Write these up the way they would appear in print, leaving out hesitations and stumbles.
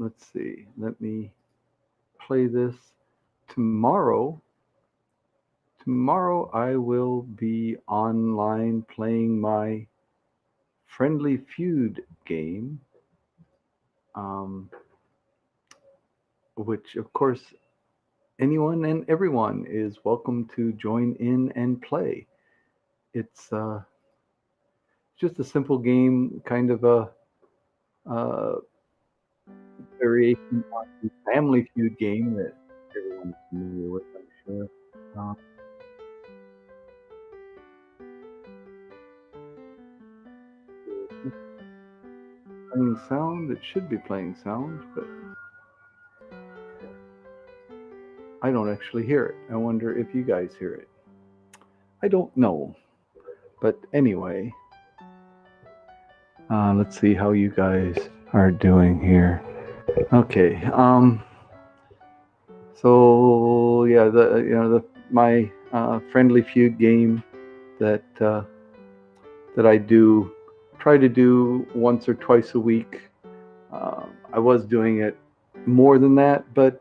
let's see. Let me play this tomorrow. Tomorrow I will be online playing my Friendly Feud game, um, which of course anyone and everyone is welcome to join in and play. It's just a simple game, kind of a uh, variation on the Family Feud game that everyone's familiar with, I'm sure. Uh, Playing sound, it should be playing sound, but I don't actually hear it. I wonder if you guys hear it. I don't know. But anyway, let's see how you guys are doing here. Okay. So yeah, the my Friendly Feud game that that I do try to do once or twice a week. I was doing it more than that, but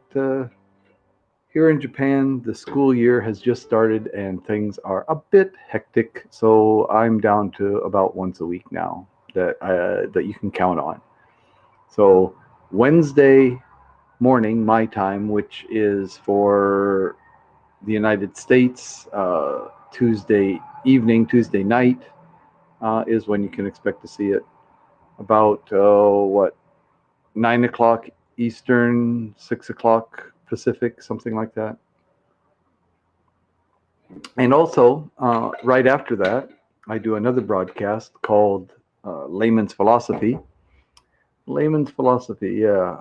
here in Japan, the school year has just started and things are a bit hectic. So I'm down to about once a week now that you can count on. So Wednesday morning, my time, which is for the United States, Tuesday evening, Tuesday night, is when you can expect to see it. About what 9 o'clock Eastern, 6 o'clock Pacific, something like that. And also, right after that, I do another broadcast called Layman's Philosophy. Layman's Philosophy, yeah.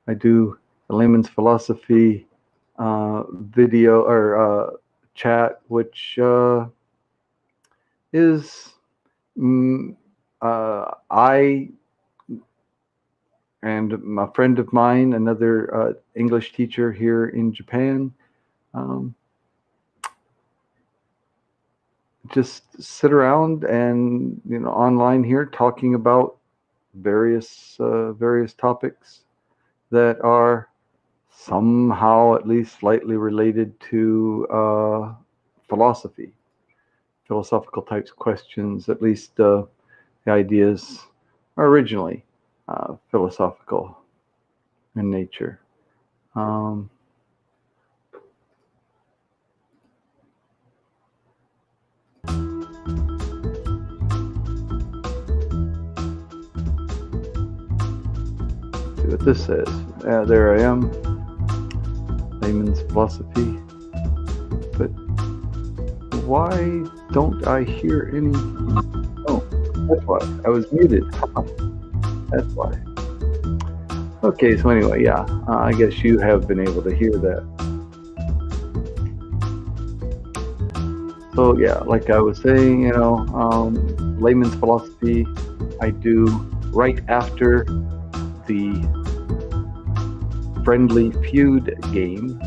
I do the Layman's Philosophy video or chat, which is I and a friend of mine, another English teacher here in Japan, um, just sit around and online here talking about various topics that are somehow at least slightly related to philosophy, philosophical types questions. At least the ideas are originally philosophical in nature. Um, see what this says. There I am, Layman's Philosophy. But why don't I hear any? Oh, that's why. I was muted. That's why. Okay, so anyway, yeah, I guess you have been able to hear that. So yeah, like I was saying, Layman's Philosophy, I do right after the Friendly Feud game.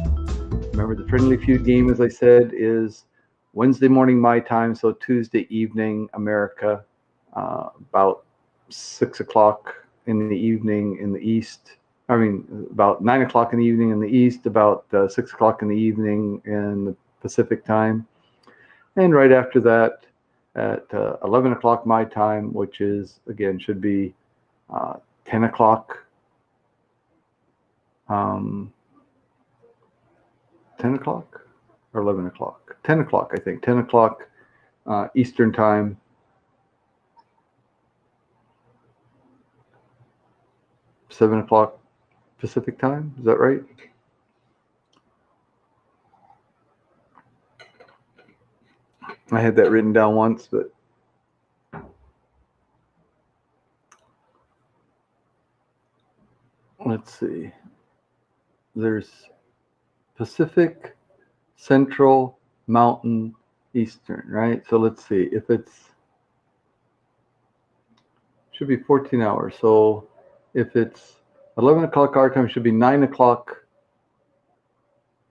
Remember, the Friendly Feud game, as I said, is Wednesday morning my time, so Tuesday evening America, about 6 o'clock in the evening in the East. I mean, about 9 o'clock in the evening in the East, about 6 o'clock in the evening in the Pacific time. And right after that, at 11 o'clock my time, which is, again, should be 10 o'clock. 10 o'clock or 11 o'clock? 10 o'clock, I think. 10 o'clock Eastern time. 7 o'clock Pacific time. Is that right? I had that written down once, but let's see. There's Pacific, Central, Mountain, Eastern, right? So let's see. If it's should be 14 hours. So if it's 11 o'clock our time, it should be 9 o'clock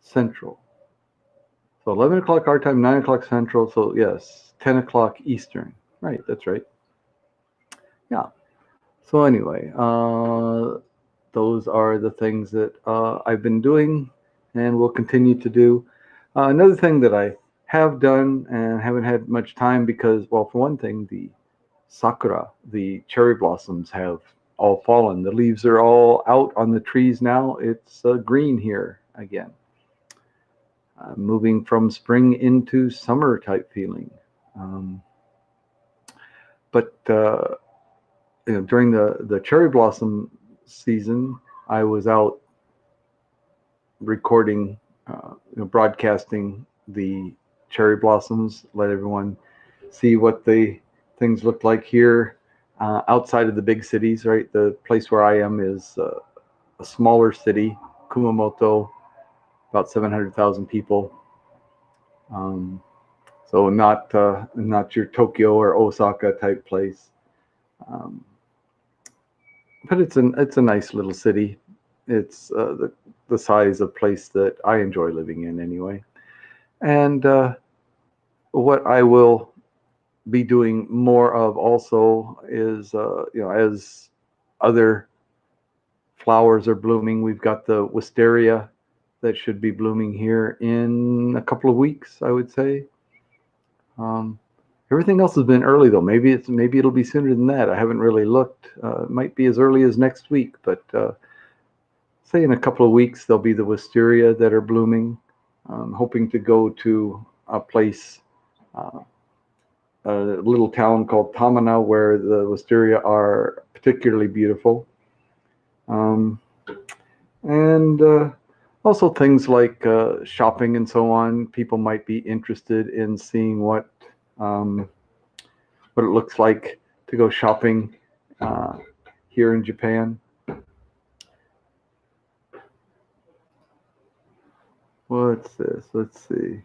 Central. So 11 o'clock our time, 9 o'clock Central. So yes, 10 o'clock Eastern. Right, that's right. Yeah. So anyway, those are the things that I've been doing and will continue to do. Another thing that I have done and haven't had much time because, well, for one thing, the sakura, the cherry blossoms have all fallen. The leaves are all out on the trees now. It's green here again. Moving from spring into summer type feeling. Um, but during the cherry blossom season, I was out recording, broadcasting the cherry blossoms, let everyone see what the things look like here outside of the big cities, right? The place where I am is a smaller city, Kumamoto, about 700,000 people. Um, so not your Tokyo or Osaka type place. Um, but it's a nice little city. It's the size of place that I enjoy living in anyway. And what I will be doing more of also is as other flowers are blooming. We've got the wisteria that should be blooming here in a couple of weeks, I would say. Um, Everything else has been early though. Maybe it'll be sooner than that. I haven't really looked. It might be as early as next week, but say in a couple of weeks there'll be the wisteria that are blooming. I'm hoping to go to a place, uh, a little town called Tamana, where the wisteria are particularly beautiful. Um, and also things like shopping and so on. People might be interested in seeing um, what it looks like to go shopping uh, here in Japan. What's this? Let's see.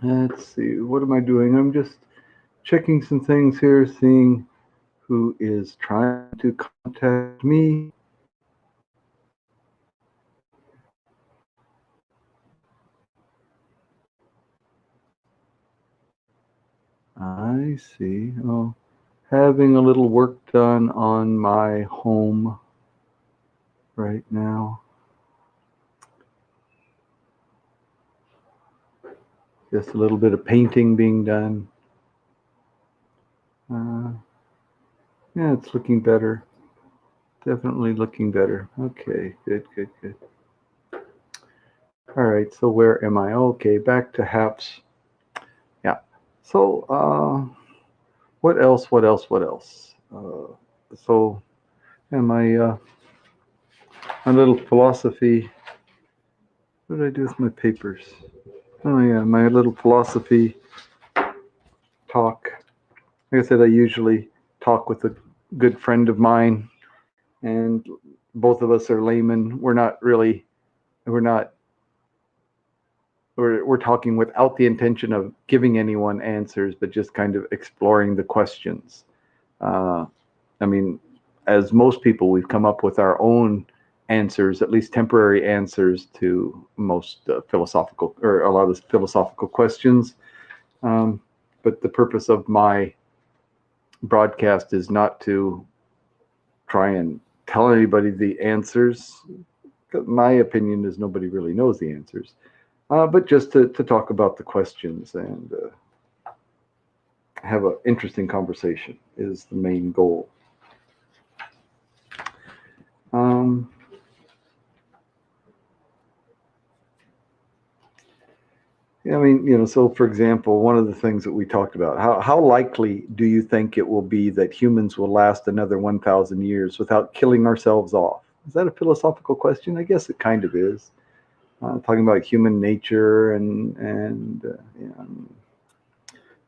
Let's see. What am I doing? I'm just checking some things here, seeing who is trying to contact me. I see. Oh, having a little work done on my home right now. Just a little bit of painting being done. Uh, yeah, it's looking better. Definitely looking better. Okay, good, good, good. All right, so where am I? Okay, back to HAPS. Yeah. So, what else? What else? What else? So, yeah, my little philosophy. What did I do with my papers? Oh yeah, my little philosophy talk. Like I said, I usually talk with a good friend of mine, and both of us are laymen. We're not, we're talking without the intention of giving anyone answers, but just kind of exploring the questions. Uh, I mean, as most people, we've come up with our own answers, at least temporary answers to most philosophical or a lot of philosophical questions. Um, but the purpose of my broadcast is not to try and tell anybody the answers. My opinion is nobody really knows the answers, but just to talk about the questions and have an interesting conversation is the main goal. Um, Yeah, I mean, so for example, one of the things that we talked about, how likely do you think it will be that humans will last another 1,000 years without killing ourselves off? Is that a philosophical question? I guess it kind of is. Talking about human nature and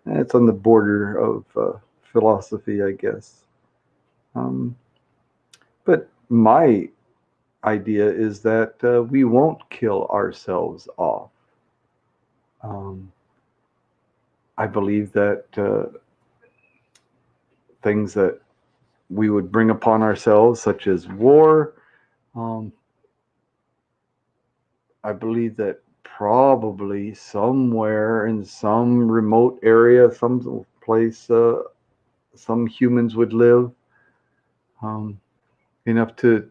it's on the border of philosophy, I guess. But my idea is that we won't kill ourselves off. Um, I believe that things that we would bring upon ourselves, such as war, um, I believe that probably somewhere in some remote area, some place, some humans would live um, enough to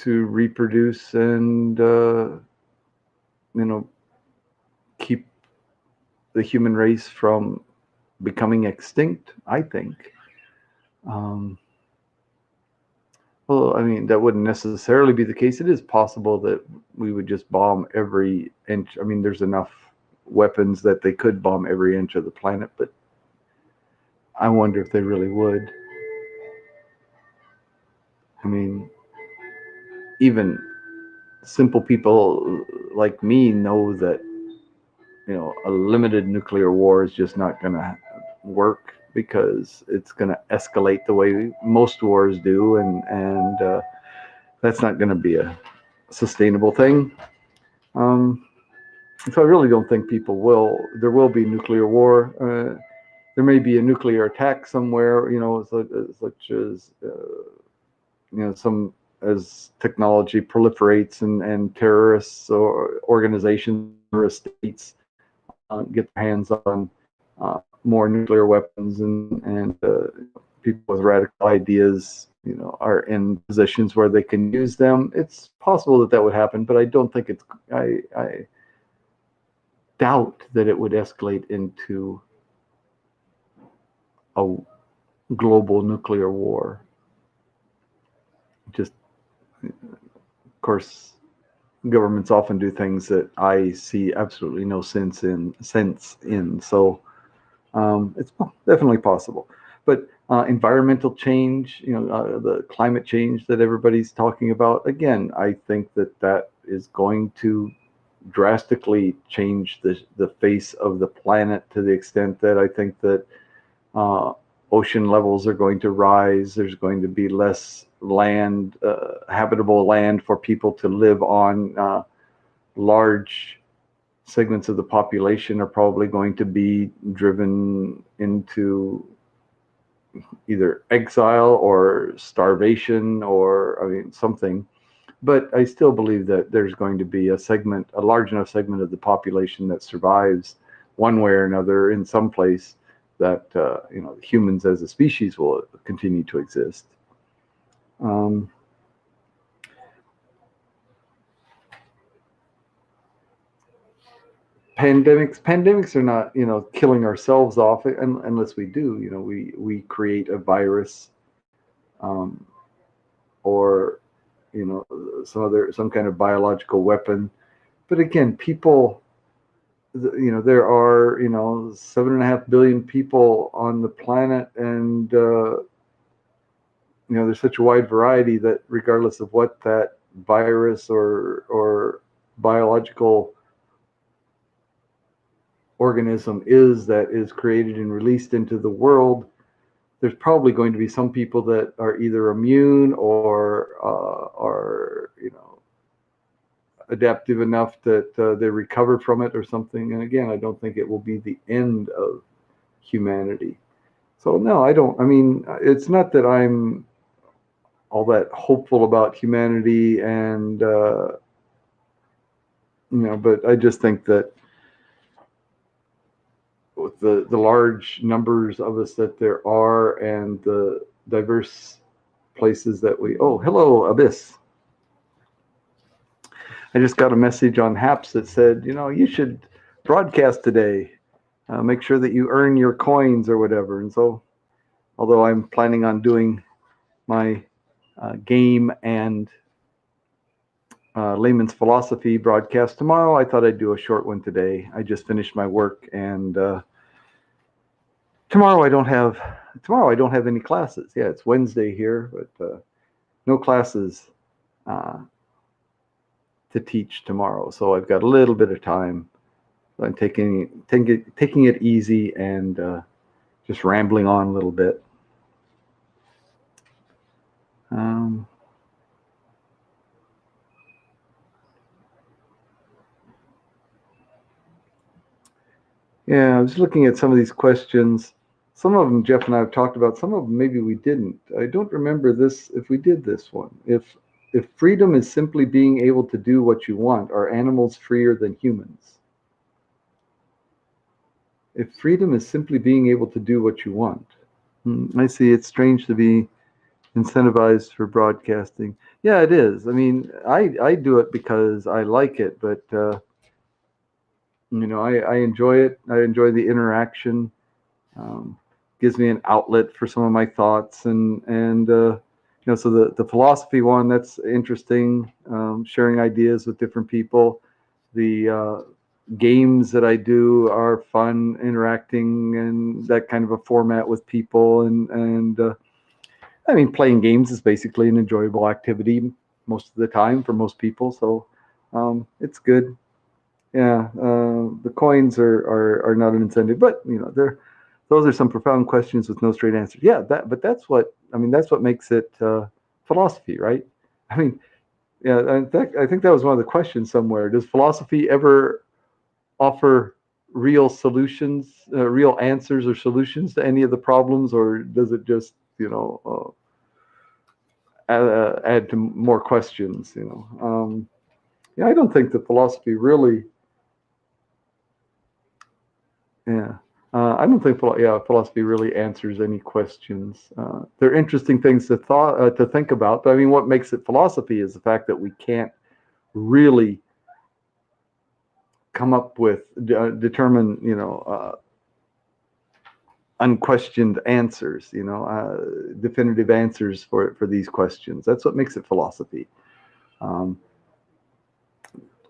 reproduce and you know keep the human race from becoming extinct. I think. Um, well, I mean that wouldn't necessarily be the case. It is possible that we would just bomb every inch. I mean, there's enough weapons that they could bomb every inch of the planet, but I wonder if they really would. I mean, even simple people like me know that a limited nuclear war is just not going to work because it's going to escalate the way most wars do, and that's not going to be a sustainable thing. Um, so I really don't think there will be nuclear war. There may be a nuclear attack somewhere, such as some as technology proliferates and terrorists or organizations or states get their hands on more nuclear weapons and people with radical ideas are in positions where they can use them. It's possible that would happen, but I don't think I doubt that it would escalate into a global nuclear war. Just, of course, governments often do things that I see absolutely no sense in. So it's definitely possible. But environmental change, the climate change that everybody's talking about, again, I think that is going to drastically change the face of the planet to the extent that I think that ocean levels are going to rise. There's going to be less land, habitable land for people to live on. Large segments of the population are probably going to be driven into either exile or starvation or, I mean, something. But I still believe that there's going to be a large enough segment of the population that survives one way or another in some place that humans as a species will continue to exist. Pandemics are not killing ourselves off unless we do. We create a virus, um, or some kind of biological weapon. But again, people, there are 7.5 billion people on the planet, and there's such a wide variety that regardless of what that virus or biological organism is that is created and released into the world, there's probably going to be some people that are either immune or are adaptive enough that they recover from it or something. And again, I don't think it will be the end of humanity. So no, I don't. I mean, it's not that I'm all that hopeful about humanity, and but I just think that with the large numbers of us that there are and the diverse places that hello, Abyss. I just got a message on Haps that said, you should broadcast today. Make sure that you earn your coins or whatever. And so, although I'm planning on doing my game and layman's philosophy broadcast tomorrow, I thought I'd do a short one today. I just finished my work, and tomorrow I don't have any classes. Yeah, it's Wednesday here, but no classes to teach tomorrow. So I've got a little bit of time. So I'm taking it easy and just rambling on a little bit. Yeah, I was looking at some of these questions. Some of them Jeff and I have talked about. Some of them maybe we didn't. I don't remember this if we did this one. If freedom is simply being able to do what you want, are animals freer than humans? If freedom is simply being able to do what you want. I see. It's strange to be incentivized for broadcasting. Yeah, it is. I mean, I do it because I like it, but I enjoy it. I enjoy the interaction. Um, Gives me an outlet for some of my thoughts, and so the philosophy one, that's interesting. Sharing ideas with different people. The games that I do are fun, interacting and that kind of a format with people, and I mean, playing games is basically an enjoyable activity most of the time for most people, so it's good. Yeah, the coins are not an incentive, but they're those are some profound questions with no straight answers. Yeah, but that's what I mean. That's what makes it philosophy, right? I mean, yeah, I think that was one of the questions somewhere. Does philosophy ever offer real solutions, real answers or solutions to any of the problems, or does it just add to more questions? Yeah, I don't think that philosophy really. Yeah. I don't think philosophy really answers any questions. They're interesting things to think about, but I mean, what makes it philosophy is the fact that we can't really come up with determine unquestioned answers, definitive answers for these questions. That's what makes it philosophy. Um,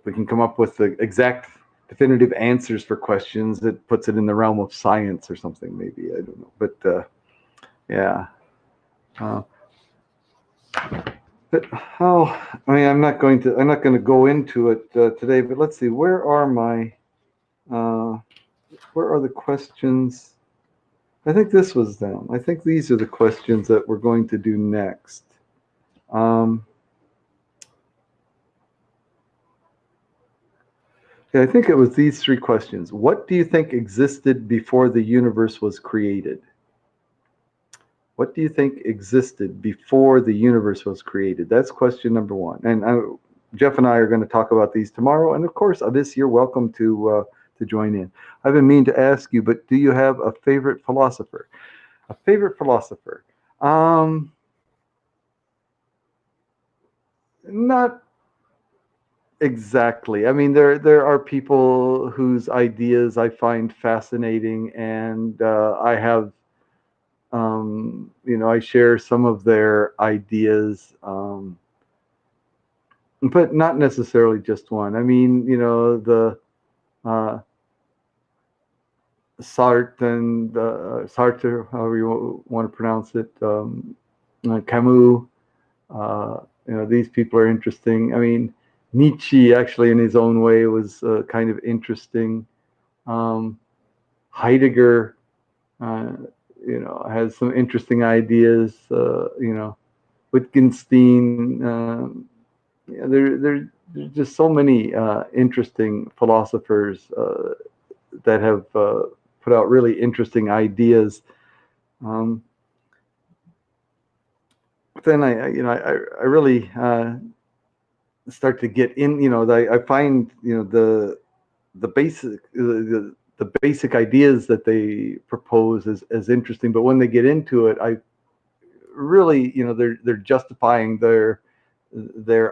we can come up with the exact definitive answers for questions. It puts it in the realm of science or something, maybe. I don't know, but yeah. Uh, but I mean, I'm not going to go into it today. But let's see. Uh, where are the questions? I think this was them. I think these are the questions that we're going to do next. Um, yeah, I think it was these three questions. What do you think existed before the universe was created? What do you think existed before the universe was created? That's question number one. And Jeff and I are going to talk about these tomorrow. And of course, Abyss, you're welcome to join in. I've been meaning to ask you, but do you have a favorite philosopher? A favorite philosopher? Not exactly. I mean, there are people whose ideas I find fascinating, and I share some of their ideas. But not necessarily just one. I mean, the uh, Sartre, however you want to pronounce it, Camus. These people are interesting. I mean, Nietzsche actually, in his own way, was kind of interesting. Um, Heidegger, uh, has some interesting ideas. Wittgenstein. There's just so many interesting philosophers that have put out really interesting ideas. Um, then I really start to get in. I find the the basic ideas that they propose as interesting, but when they get into it, I really they're justifying their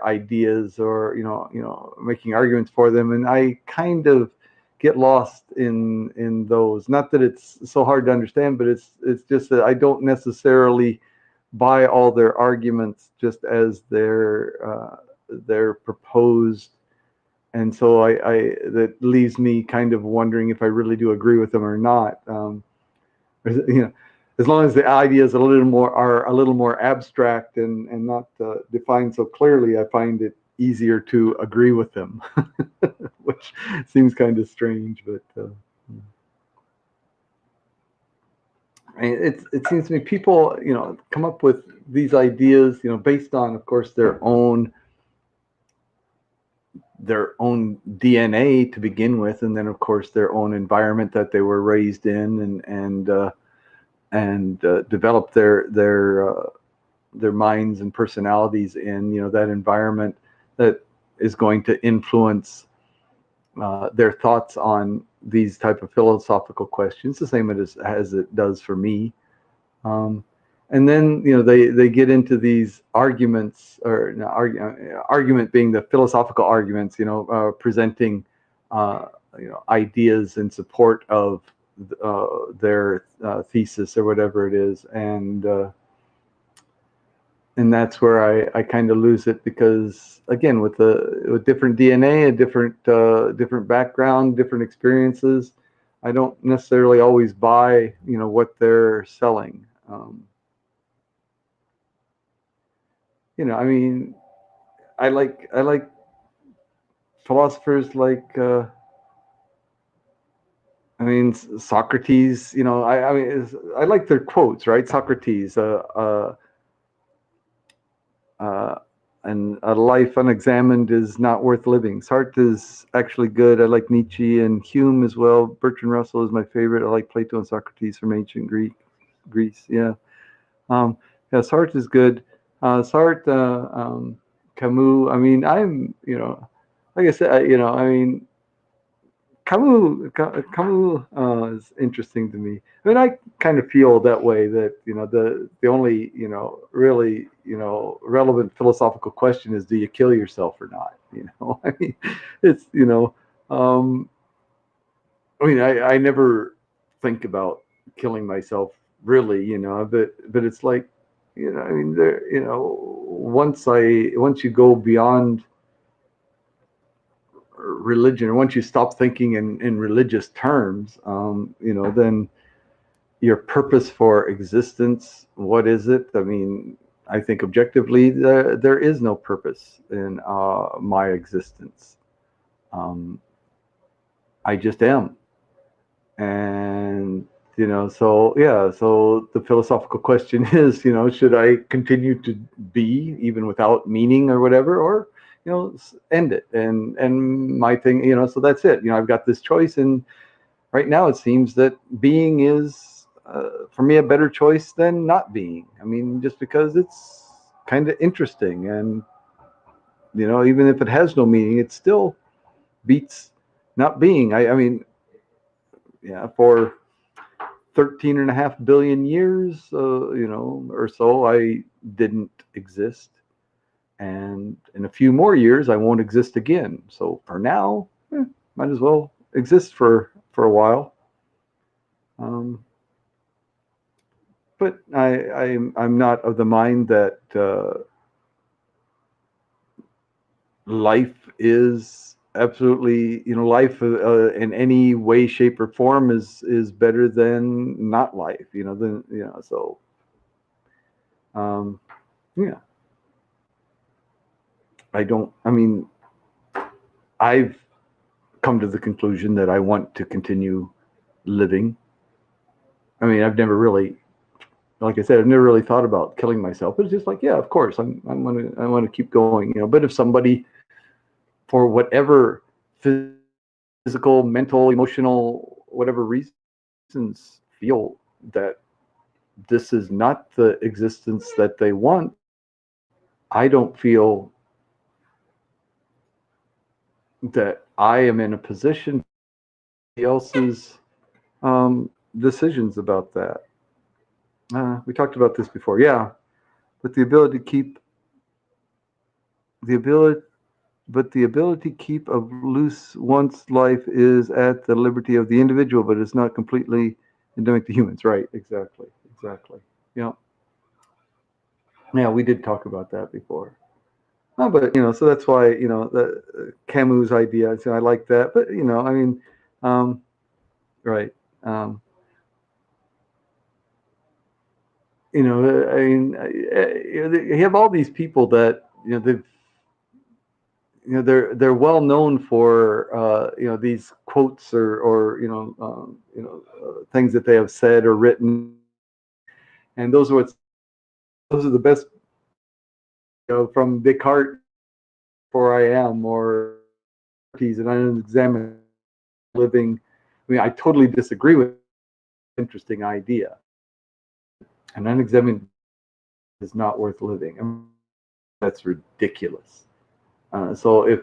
ideas, or making arguments for them, and I kind of get lost in those. Not that it's so hard to understand, but it's just that I don't necessarily buy all their arguments just as they're proposed, and so I that leaves me kind of wondering if I really do agree with them or not. You know, as long as the ideas are a little more abstract and not defined so clearly, I find it easier to agree with them, which seems kind of strange, but it seems to me people come up with these ideas based on, of course, their own DNA to begin with, and then of course their own environment that they were raised in, and develop their minds and personalities in, that environment that is going to influence their thoughts on these type of philosophical questions, the same as it does for me. And then they get into these arguments, or argument being the philosophical arguments, presenting ideas in support of their thesis or whatever it is, and that's where I kind of lose it, because again, with different DNA, a different background, different experiences, I don't necessarily always buy what they're selling. I mean, I like philosophers like Socrates. I like their quotes, right? Socrates, and a life unexamined is not worth living. Sartre is actually good. I like Nietzsche and Hume as well. Bertrand Russell is my favorite. I like Plato and Socrates from ancient Greece. Yeah. Sartre is good. Sartre, Camus. I mean, like I said, Camus is interesting to me. I mean, I kind of feel that way, that the only really relevant philosophical question is, do you kill yourself or not? I mean, it's I never think about killing myself really, but it's like once you go beyond religion, or once you stop thinking in religious terms, then your purpose for existence, what is it? I mean, I think objectively there is no purpose in my existence. I just am. And so the philosophical question is, should I continue to be even without meaning or whatever, or end it? And my thing, so that's it. I've got this choice, and right now it seems that being is, for me, a better choice than not being. I mean, just because it's kind of interesting, and even if it has no meaning, it still beats not being. I mean, yeah, for 13.5 billion years, or so, I didn't exist. And in a few more years, I won't exist again. So for now, might as well exist for a while. But I'm not of the mind that life is absolutely, life in any way, shape, or form is better than not life. So yeah. I mean, I've come to the conclusion that I want to continue living. I mean, I've never really, like I said, I've never really thought about killing myself. It's just like, yeah, of course, I want to keep going. But if somebody, for whatever physical, mental, emotional, whatever reasons, feel that this is not the existence that they want, I don't feel that I am in a position to else's decisions about that. We talked about this before, yeah. But the ability to keep to keep a loose one's life is at the liberty of the individual, but it's not completely endemic to humans. Right? Exactly. Yeah. Yeah, we did talk about that before. But so that's why the Camus idea. So I like that. But I mean, right. I mean, you have all these people that they've they're well known for these quotes, or things that they have said or written, and those are the best, from Descartes, for I am, or and unexamined living. I mean, I totally disagree with interesting idea. An unexamined is not worth living. I mean, that's ridiculous. So if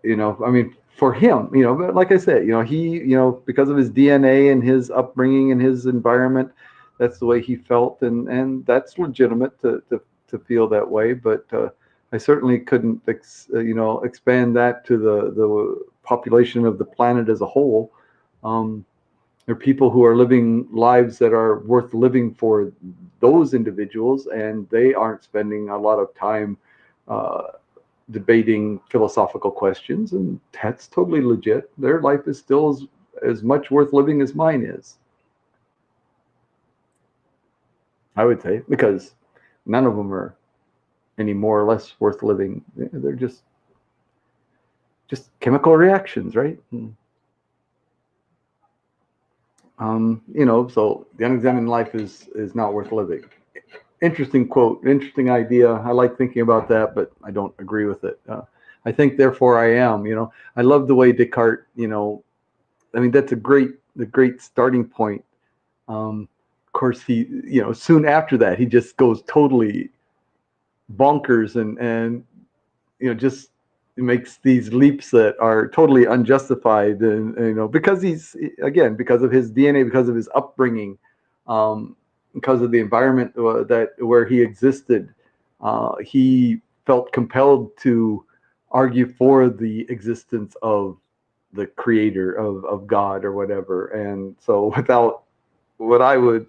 I mean, for him, but like I said, he, because of his DNA and his upbringing and his environment, that's the way he felt, and that's legitimate to feel that way. But I certainly couldn't, expand that to the population of the planet as a whole. Um, there are people who are living lives that are worth living for those individuals, and they aren't spending a lot of time uh, debating philosophical questions, and that's totally legit. Their life is still as much worth living as mine is, I would say, because none of them are any more or less worth living. They're just chemical reactions, right? So the unexamined life is not worth living. Interesting quote, interesting idea. I like thinking about that, but I don't agree with it. I think, therefore, I am. I love the way Descartes. I mean, that's the great starting point. Of course, he, soon after that, he just goes totally bonkers and just makes these leaps that are totally unjustified, and because he's, again, because of his DNA, because of his upbringing, because of the environment that where he existed, he felt compelled to argue for the existence of the creator, of God or whatever. And so, without, what I would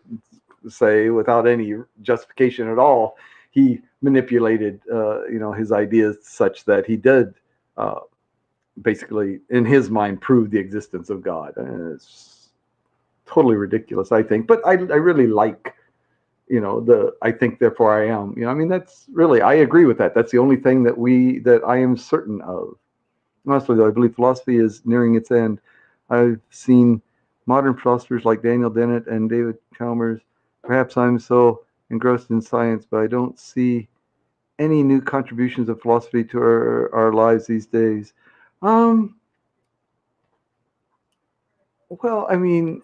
say, without any justification at all, he manipulated, his ideas such that he did, uh, basically, in his mind, prove the existence of God. And it's totally ridiculous, I think. But I really like, I think, therefore I am. I mean, that's really, I agree with that. That's the only thing that I am certain of. Honestly, though, I believe philosophy is nearing its end. I've seen modern philosophers like Daniel Dennett and David Chalmers. Perhaps I'm so engrossed in science, but I don't see any new contributions of philosophy to our lives these days. Um, well, I mean,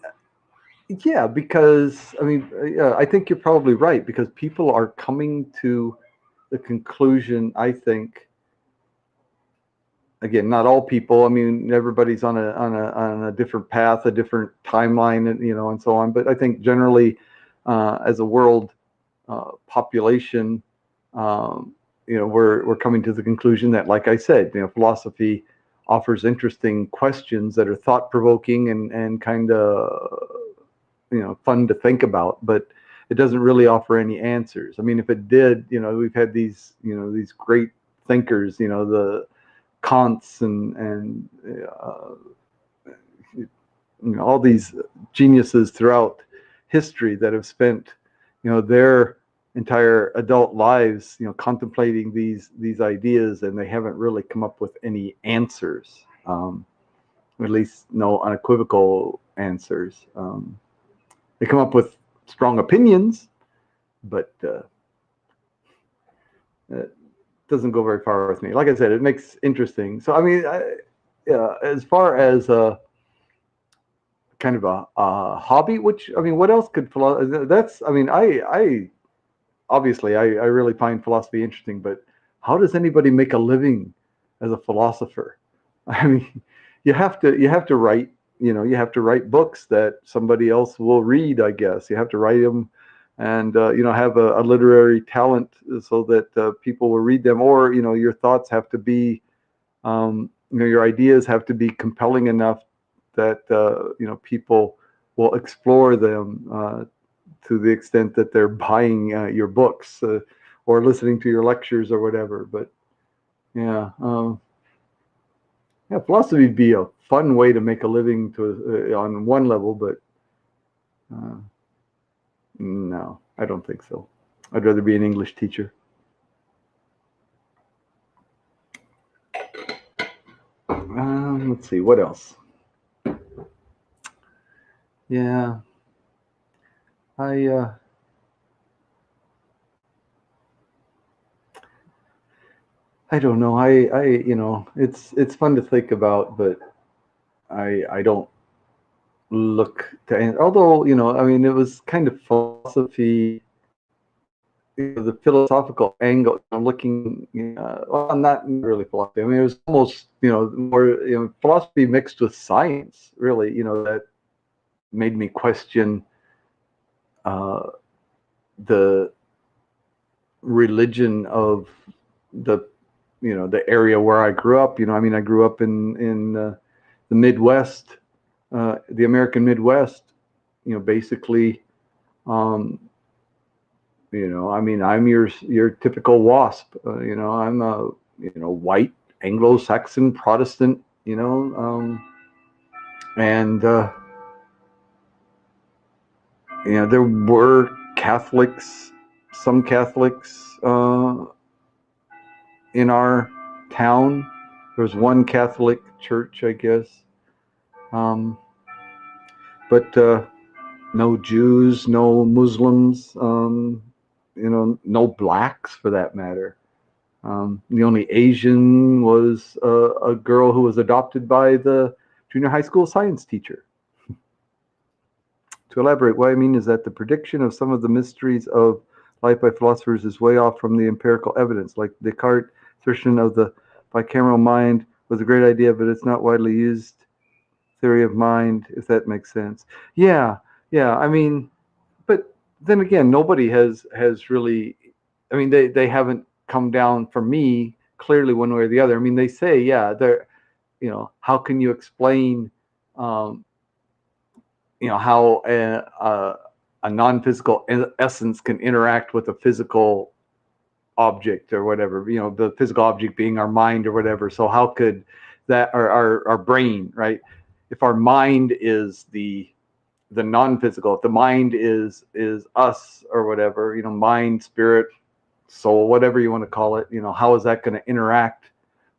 yeah, because I mean, yeah, I think you're probably right, because people are coming to the conclusion, I think, again, not all people. I mean, everybody's on a different path, a different timeline, and and so on. But I think generally, as a world population, we're coming to the conclusion that, like I said, philosophy offers interesting questions that are thought provoking and kind of fun to think about, but it doesn't really offer any answers. I mean, if it did, we've had these great thinkers, the Kants and all these geniuses throughout history that have spent their entire adult lives contemplating these ideas, and they haven't really come up with any answers, at least no unequivocal answers. They come up with strong opinions, but it doesn't go very far with me. Like I said, it makes interesting. So I mean, as far as kind of a hobby, which, I mean, what else could that's, I mean, I obviously, I really find philosophy interesting, but how does anybody make a living as a philosopher? I mean, you have to write, you have to write books that somebody else will read. I guess you have to write them, and have a literary talent so that people will read them, or your thoughts have to be, your ideas have to be compelling enough that people will explore them to the extent that they're buying your books, or listening to your lectures or whatever. But yeah, yeah, philosophy would be a fun way to make a living on one level, but uh, no, I don't think so. I'd rather be an English teacher. Let's see, what else? Yeah, I I don't know. It's fun to think about, but I don't look to, although, I mean, it was kind of philosophy, the philosophical angle. I'm looking, well, not really philosophy. I mean, it was almost, more, philosophy mixed with science, really, that made me question uh, the religion of the, the area where I grew up. I mean, I grew up in the Midwest, the American Midwest. Basically, um, I mean, I'm your typical WASP. I'm a white Anglo-Saxon Protestant. And there were Catholics, some Catholics in our town. There was one Catholic church, I guess, um, but no Jews, no Muslims, no blacks for that matter. The only Asian was a girl who was adopted by the junior high school science teacher. To elaborate, what I mean is that the prediction of some of the mysteries of life by philosophers is way off from the empirical evidence. Like Descartes' assertion of the bicameral mind was a great idea, but it's not widely used theory of mind, if that makes sense. Yeah, yeah. I mean, but then again, nobody has really. I mean, they haven't come down for me clearly one way or the other. I mean, they say, yeah, they're, how can you explain, um, how a non-physical essence can interact with a physical object or whatever, the physical object being our mind or whatever. So how could that, or our brain, right? If our mind is the non-physical, if the mind is us or whatever, mind, spirit, soul, whatever you want to call it, how is that going to interact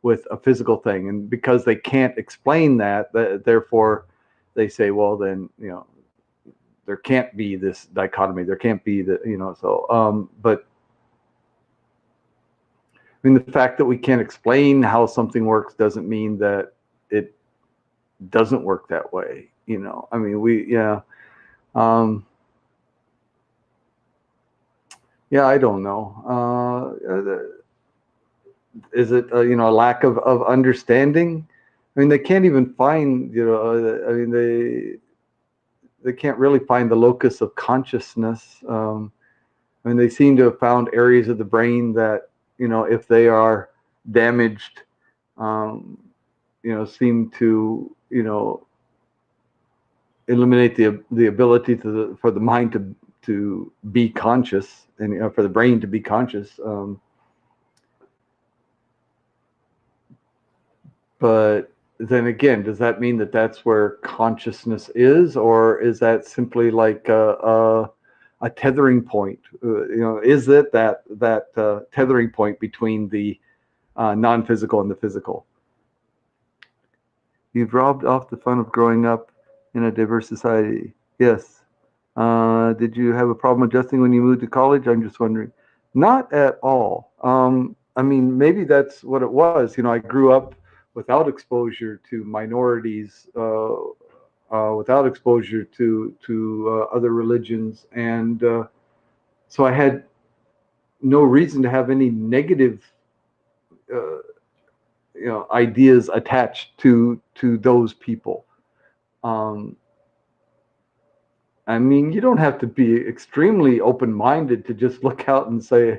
with a physical thing? And because they can't explain that, therefore they say, well, then, there can't be this dichotomy. There can't be the, but I mean, the fact that we can't explain how something works doesn't mean that it doesn't work that way. I mean, yeah. Yeah, I don't know. Is it, a lack of understanding? I mean, they can't even find, I mean, they can't really find the locus of consciousness. I mean, they seem to have found areas of the brain that, if they are damaged, seem to, eliminate the ability for the mind to be conscious, and for the brain to be conscious. But then again, does that mean that that's where consciousness is, or is that simply like a tethering point? Is it that tethering point between the non-physical and the physical? You've robbed off the fun of growing up in a diverse society. Yes. Did you have a problem adjusting when you moved to college? I'm just wondering. Not at all. I mean, maybe that's what it was. I grew up without exposure to minorities, without exposure to other religions, and so I had no reason to have any negative, uh, ideas attached to those people. Um, I mean, you don't have to be extremely open-minded to just look out and say,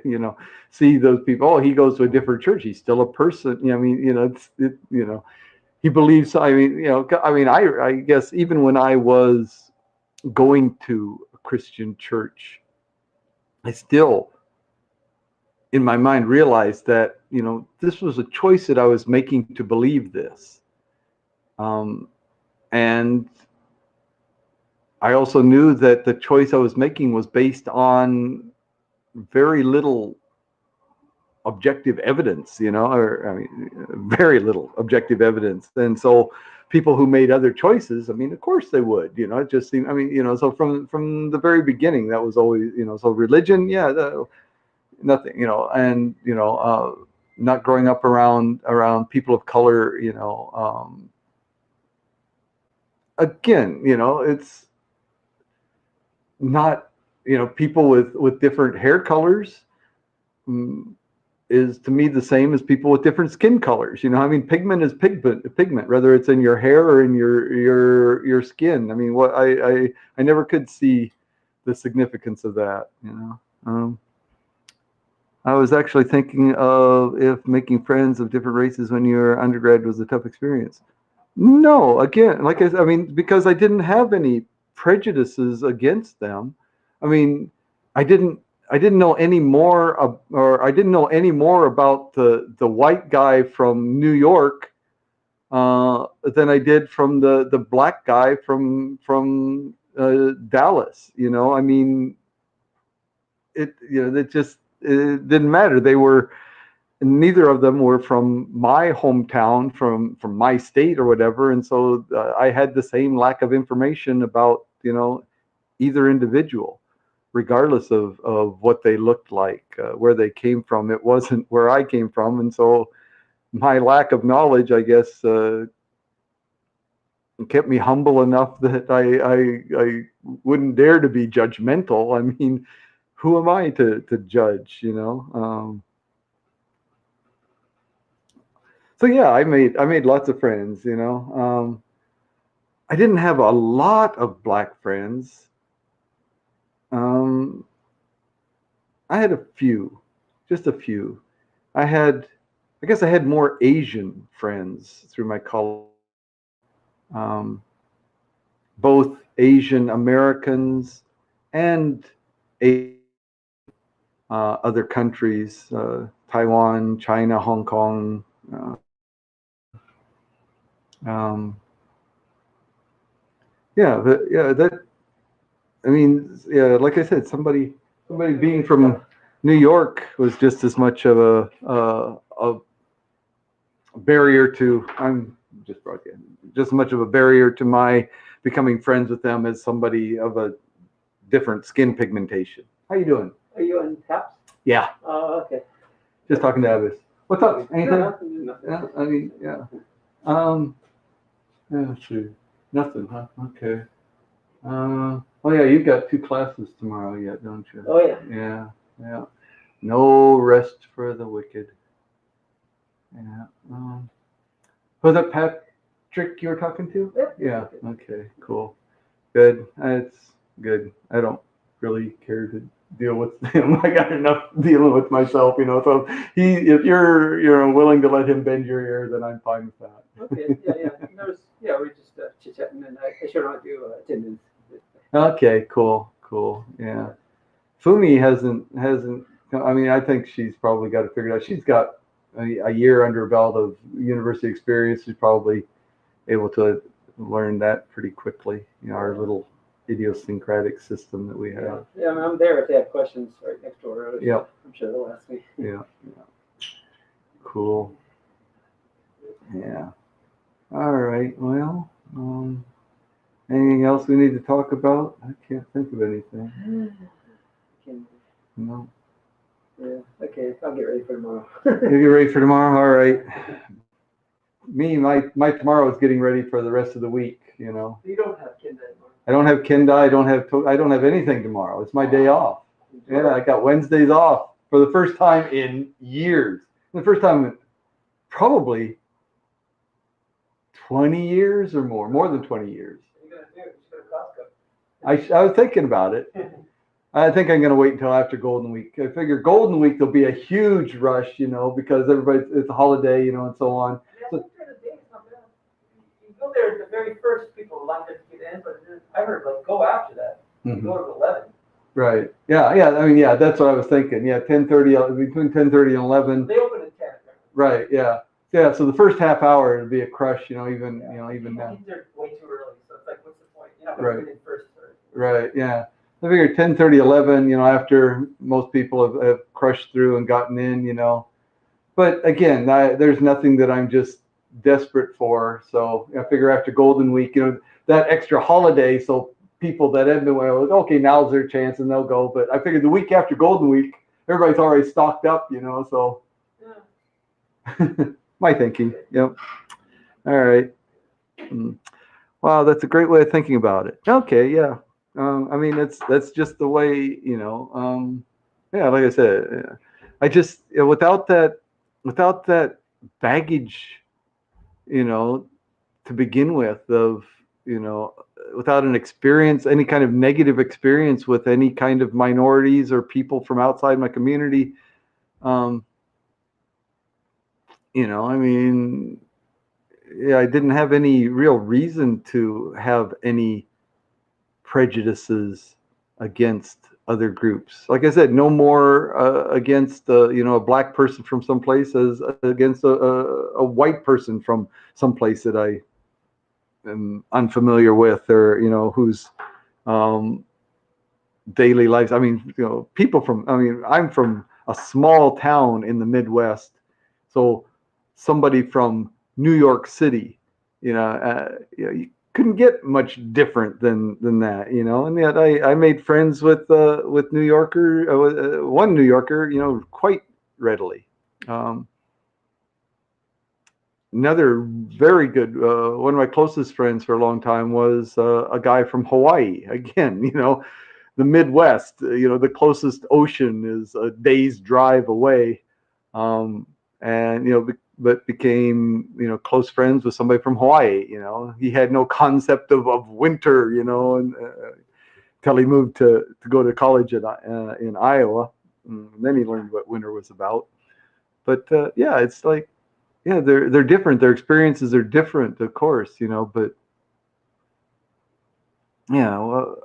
see those people. Oh, he goes to a different church. He's still a person. I mean, he believes. I mean, I guess even when I was going to a Christian church, I still, in my mind, realized that this was a choice that I was making to believe this, and I also knew that the choice I was making was based on very little objective evidence, or I mean, very little objective evidence. And so people who made other choices, I mean, of course they would, it just seemed, I mean, so from the very beginning, that was always, so religion, yeah, nothing, and, not growing up around people of color, again, it's not, people with different hair colors is to me the same as people with different skin colors. I mean, pigment is pigment, whether it's in your hair or in your skin. I mean, what I never could see the significance of that. I was actually thinking of if making friends of different races when you were undergrad was a tough experience. No, again, like I mean, because I didn't have any prejudices against them. I mean, I didn't know any more or I didn't know any more about the white guy from New York than I did from the black guy from Dallas. I mean, it didn't matter. Neither of them were from my hometown, from my state or whatever, and so I had the same lack of information about either individual, regardless of what they looked like, where they came from. It wasn't where I came from, and so my lack of knowledge, I guess, kept me humble enough that I wouldn't dare to be judgmental. I mean, who am I to judge? So yeah, I made lots of friends. I didn't have a lot of black friends. I had a few, just a few. I guess I had more Asian friends through my college. Both Asian Americans and other countries, Taiwan, China, Hong Kong. I mean, yeah, like I said, somebody being from New York was just as much of a barrier to, just as much of a barrier to my becoming friends with them as somebody of a different skin pigmentation. How you doing? Are you on taps? Yeah. Oh, okay. Just talking to Abbas. What's up? Anything? Nothing. Yeah, I mean, yeah. Yeah, sure. Nothing, huh? Okay. Oh yeah, you've got 2 classes tomorrow yet, don't you? Oh yeah. Yeah, yeah. No rest for the wicked. Yeah. Was that Patrick you were talking to? Yeah. Yeah. Okay. Cool. Good. That's good. I don't really care to deal with him. I got enough dealing with myself, So if you're willing to let him bend your ear, then I'm fine with that. Okay. Yeah. We're just chit chatting, and I sure don't do attendance. Okay. Cool. Yeah. Fumi hasn't. I mean, I think she's probably got it figured out. She's got a year under her belt of university experience. She's probably able to learn that pretty quickly. Our little idiosyncratic system that we have. Yeah. I mean, I'm there if they have questions right next door. Yeah. I'm sure they'll ask me. Yeah. Cool. Yeah. All right. Well, anything else we need to talk about? I can't think of anything. No. Yeah. Okay. I'll get ready for tomorrow. You get ready for tomorrow? All right. Me, my tomorrow is getting ready for the rest of the week. You don't have Kinda anymore. I don't have Kinda. I don't have anything tomorrow. It's my day off. Yeah, I got Wednesdays off for the first time in years. The first time in probably 20 years or more than 20 years. What are you gonna do? Just go to Costco. I was thinking about it. I think I'm going to wait until after Golden Week. I figure Golden Week there'll be a huge rush, because it's a holiday, and so on. Yeah, you go there, the very first people lined up to get in, but I heard go after that. Mm-hmm. Go to 11. Right. Yeah. I mean, yeah, that's what I was thinking. Yeah, 10:30 between 10:30 and 11. They open at 10. Right. Yeah. Yeah. So the first half hour it'd be a crush, even now. They're way too early, so it's like, what's the point? Right. In first. Right. Yeah. I figured 10:30, 11. After most people have crushed through and gotten in. But again, there's nothing that I'm just desperate for. So I figure after Golden Week, that extra holiday, so people that have been okay, now's their chance and they'll go. But I figured the week after Golden Week, everybody's already stocked up, so. Yeah. My thinking. Yep. All right. Mm. Wow, that's a great way of thinking about it. Okay, yeah. I mean, that's just the way, yeah, like I said, I just without that baggage, you know, to begin with, of you know, without an experience, any kind of negative experience with any kind of minorities or people from outside my community, um, I mean, yeah, I didn't have any real reason to have any prejudices against other groups. Like I said, no more against a black person from someplace as against a white person from someplace that I am unfamiliar with, or whose um, daily lives. I mean, people from. I mean, I'm from a small town in the Midwest, so somebody from New York City, you couldn't get much different than that, And yet, I made friends with one New Yorker, quite readily. Um, Another very good one of my closest friends for a long time was a guy from Hawaii. Again, the Midwest, the closest ocean is a day's drive away. Um, and, but became, close friends with somebody from Hawaii. He had no concept of winter, until he moved to go to college in Iowa. And then he learned what winter was about. But yeah, it's like, yeah, they're different. Their experiences are different, of course, but yeah, well,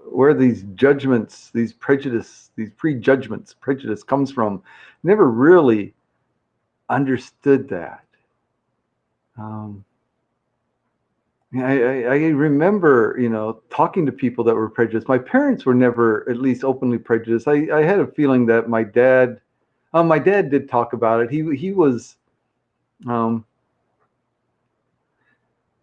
where these judgments, these prejudice comes from, never really understood that. Yeah, I remember, talking to people that were prejudiced. My parents were never, at least openly prejudiced. I had a feeling that my dad did talk about it. He was, um,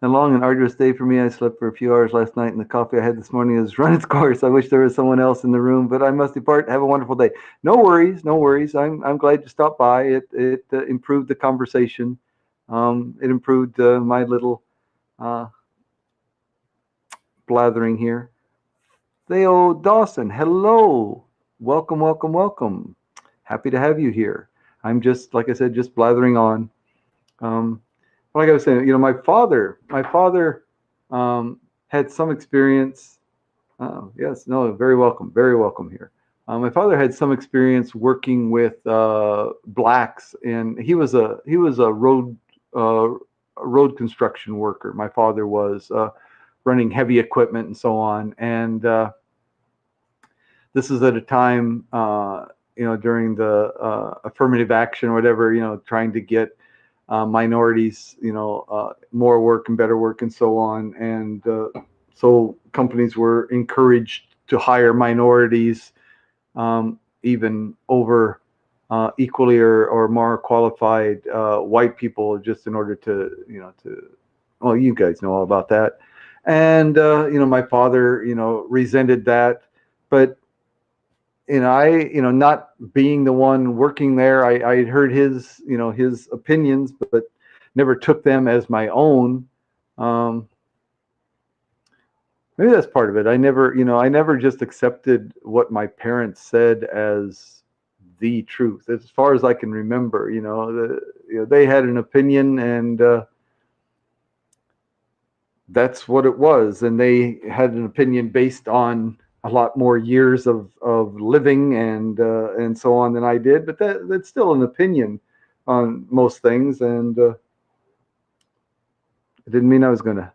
a long and arduous day for me. I slept for a few hours last night, and the coffee I had this morning has run its course. I wish there was someone else in the room, but I must depart. Have a wonderful day. No worries, no worries. I'm glad you stopped by. It improved the conversation. It improved my little uh, blathering here. Theo Dawson, hello. Welcome, welcome, welcome. Happy to have you here. I'm just, like I said, just blathering on. Um, like I was saying, my father had some experience. Yes, no, very welcome here. My father had some experience working with blacks, and he was a road construction worker. My father was running heavy equipment and so on, and this is at a time, during the affirmative action or whatever, trying to get minorities, more work and better work and so on. And so companies were encouraged to hire minorities, even over equally or more qualified white people, just in order well, you guys know all about that. And, my father, resented that. But not being the one working there, I heard his opinions, but never took them as my own. Maybe that's part of it. I never just accepted what my parents said as the truth, as far as I can remember. They had an opinion, and that's what it was, and they had an opinion based on a lot more years of living and so on than I did, but that's still an opinion on most things, and it didn't mean I was going to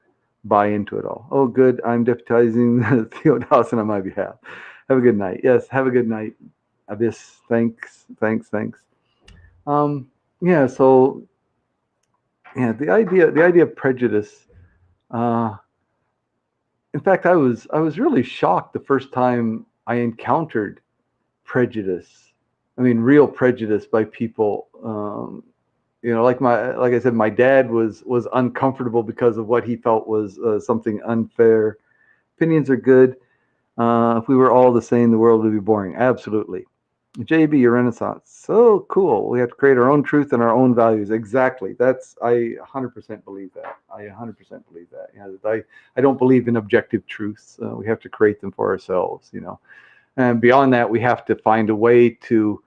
buy into it all. Oh, good, I'm deputizing Theo Dawson on my behalf. Have a good night. Yes, have a good night, Abyss. Thanks. Yeah, so yeah, the idea of prejudice. Uh, in fact, I was really shocked the first time I encountered prejudice. I mean, real prejudice by people. Like I said, my dad was uncomfortable because of what he felt was something unfair. Opinions are good. If we were all the same, the world would be boring. Absolutely. JB, your Renaissance. So cool. We have to create our own truth and our own values. Exactly. I 100% believe that. I 100% believe that. I don't believe in objective truths. We have to create them for ourselves. And beyond that, we have to find a way to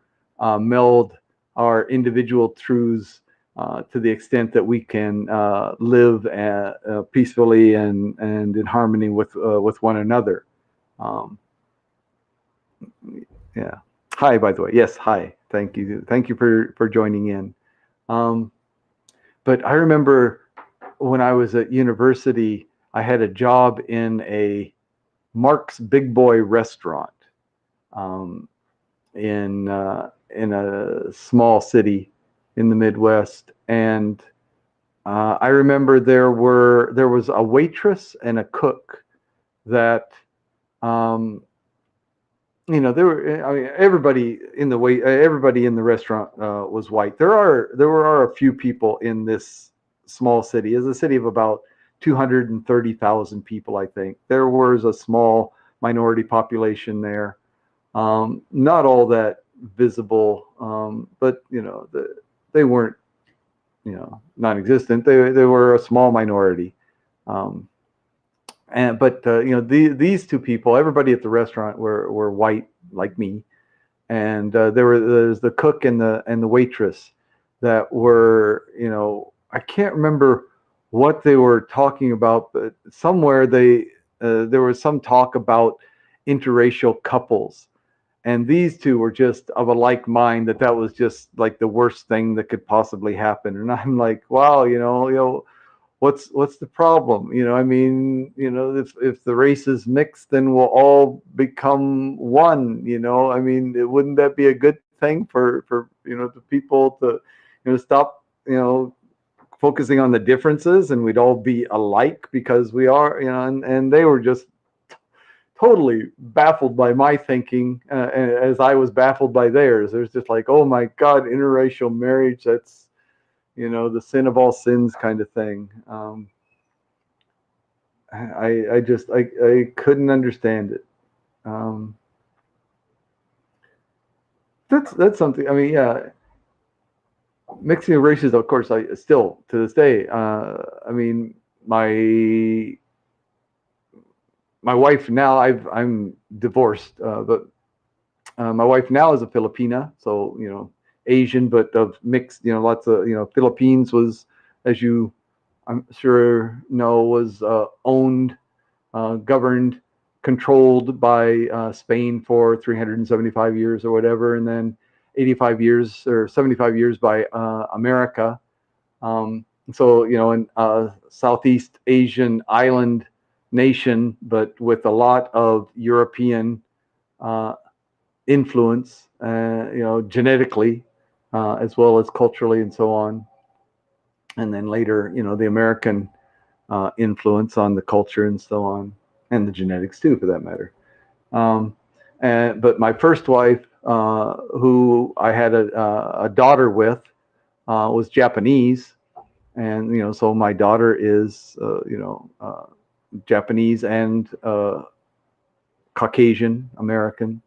meld our individual truths to the extent that we can live peacefully and in harmony with one another. Um, yeah. Hi, by the way. Yes, hi. Thank you. Thank you for joining in. Um, but I remember when I was at university, I had a job in a Mark's Big Boy restaurant um, in a small city in the Midwest, and I remember there was a waitress and a cook that um, there were. I mean, everybody in the restaurant was white. There are a few people in this small city. It's a city of about 230,000 people, I think. There was a small minority population there. Not all that visible, but they weren't non-existent. They were a small minority. Um, but these two people, everybody at the restaurant were white like me, and there's the cook and the waitress that were I can't remember what they were talking about, but somewhere there was some talk about interracial couples, and these two were just of a like mind that was just like the worst thing that could possibly happen. And I'm like, wow, what's the problem? I mean, if the races mix, then we'll all become one. I mean, wouldn't that be a good thing for the people to stop focusing on the differences, and we'd all be alike because we are, and they were just totally baffled by my thinking, as I was baffled by theirs. There's just like, oh my God, interracial marriage, that's the sin of all sins kind of thing. I couldn't understand it. Um, that's something. I mean, yeah, mixing of races, of course. I still to this day. I mean, my wife now. I'm divorced, but my wife now is a Filipina, so Asian, but of mixed. Lots of Philippines was, as you I'm sure was owned, governed, controlled by Spain for 375 years or whatever, and then 85 years or 75 years by America. So, in Southeast Asian island nation, but with a lot of European uh, influence, genetically, as well as culturally and so on. And then later, the American influence on the culture and so on, and the genetics too, for that matter. Um, but my first wife, who I had a daughter with, was Japanese, and so my daughter is Japanese and Caucasian American,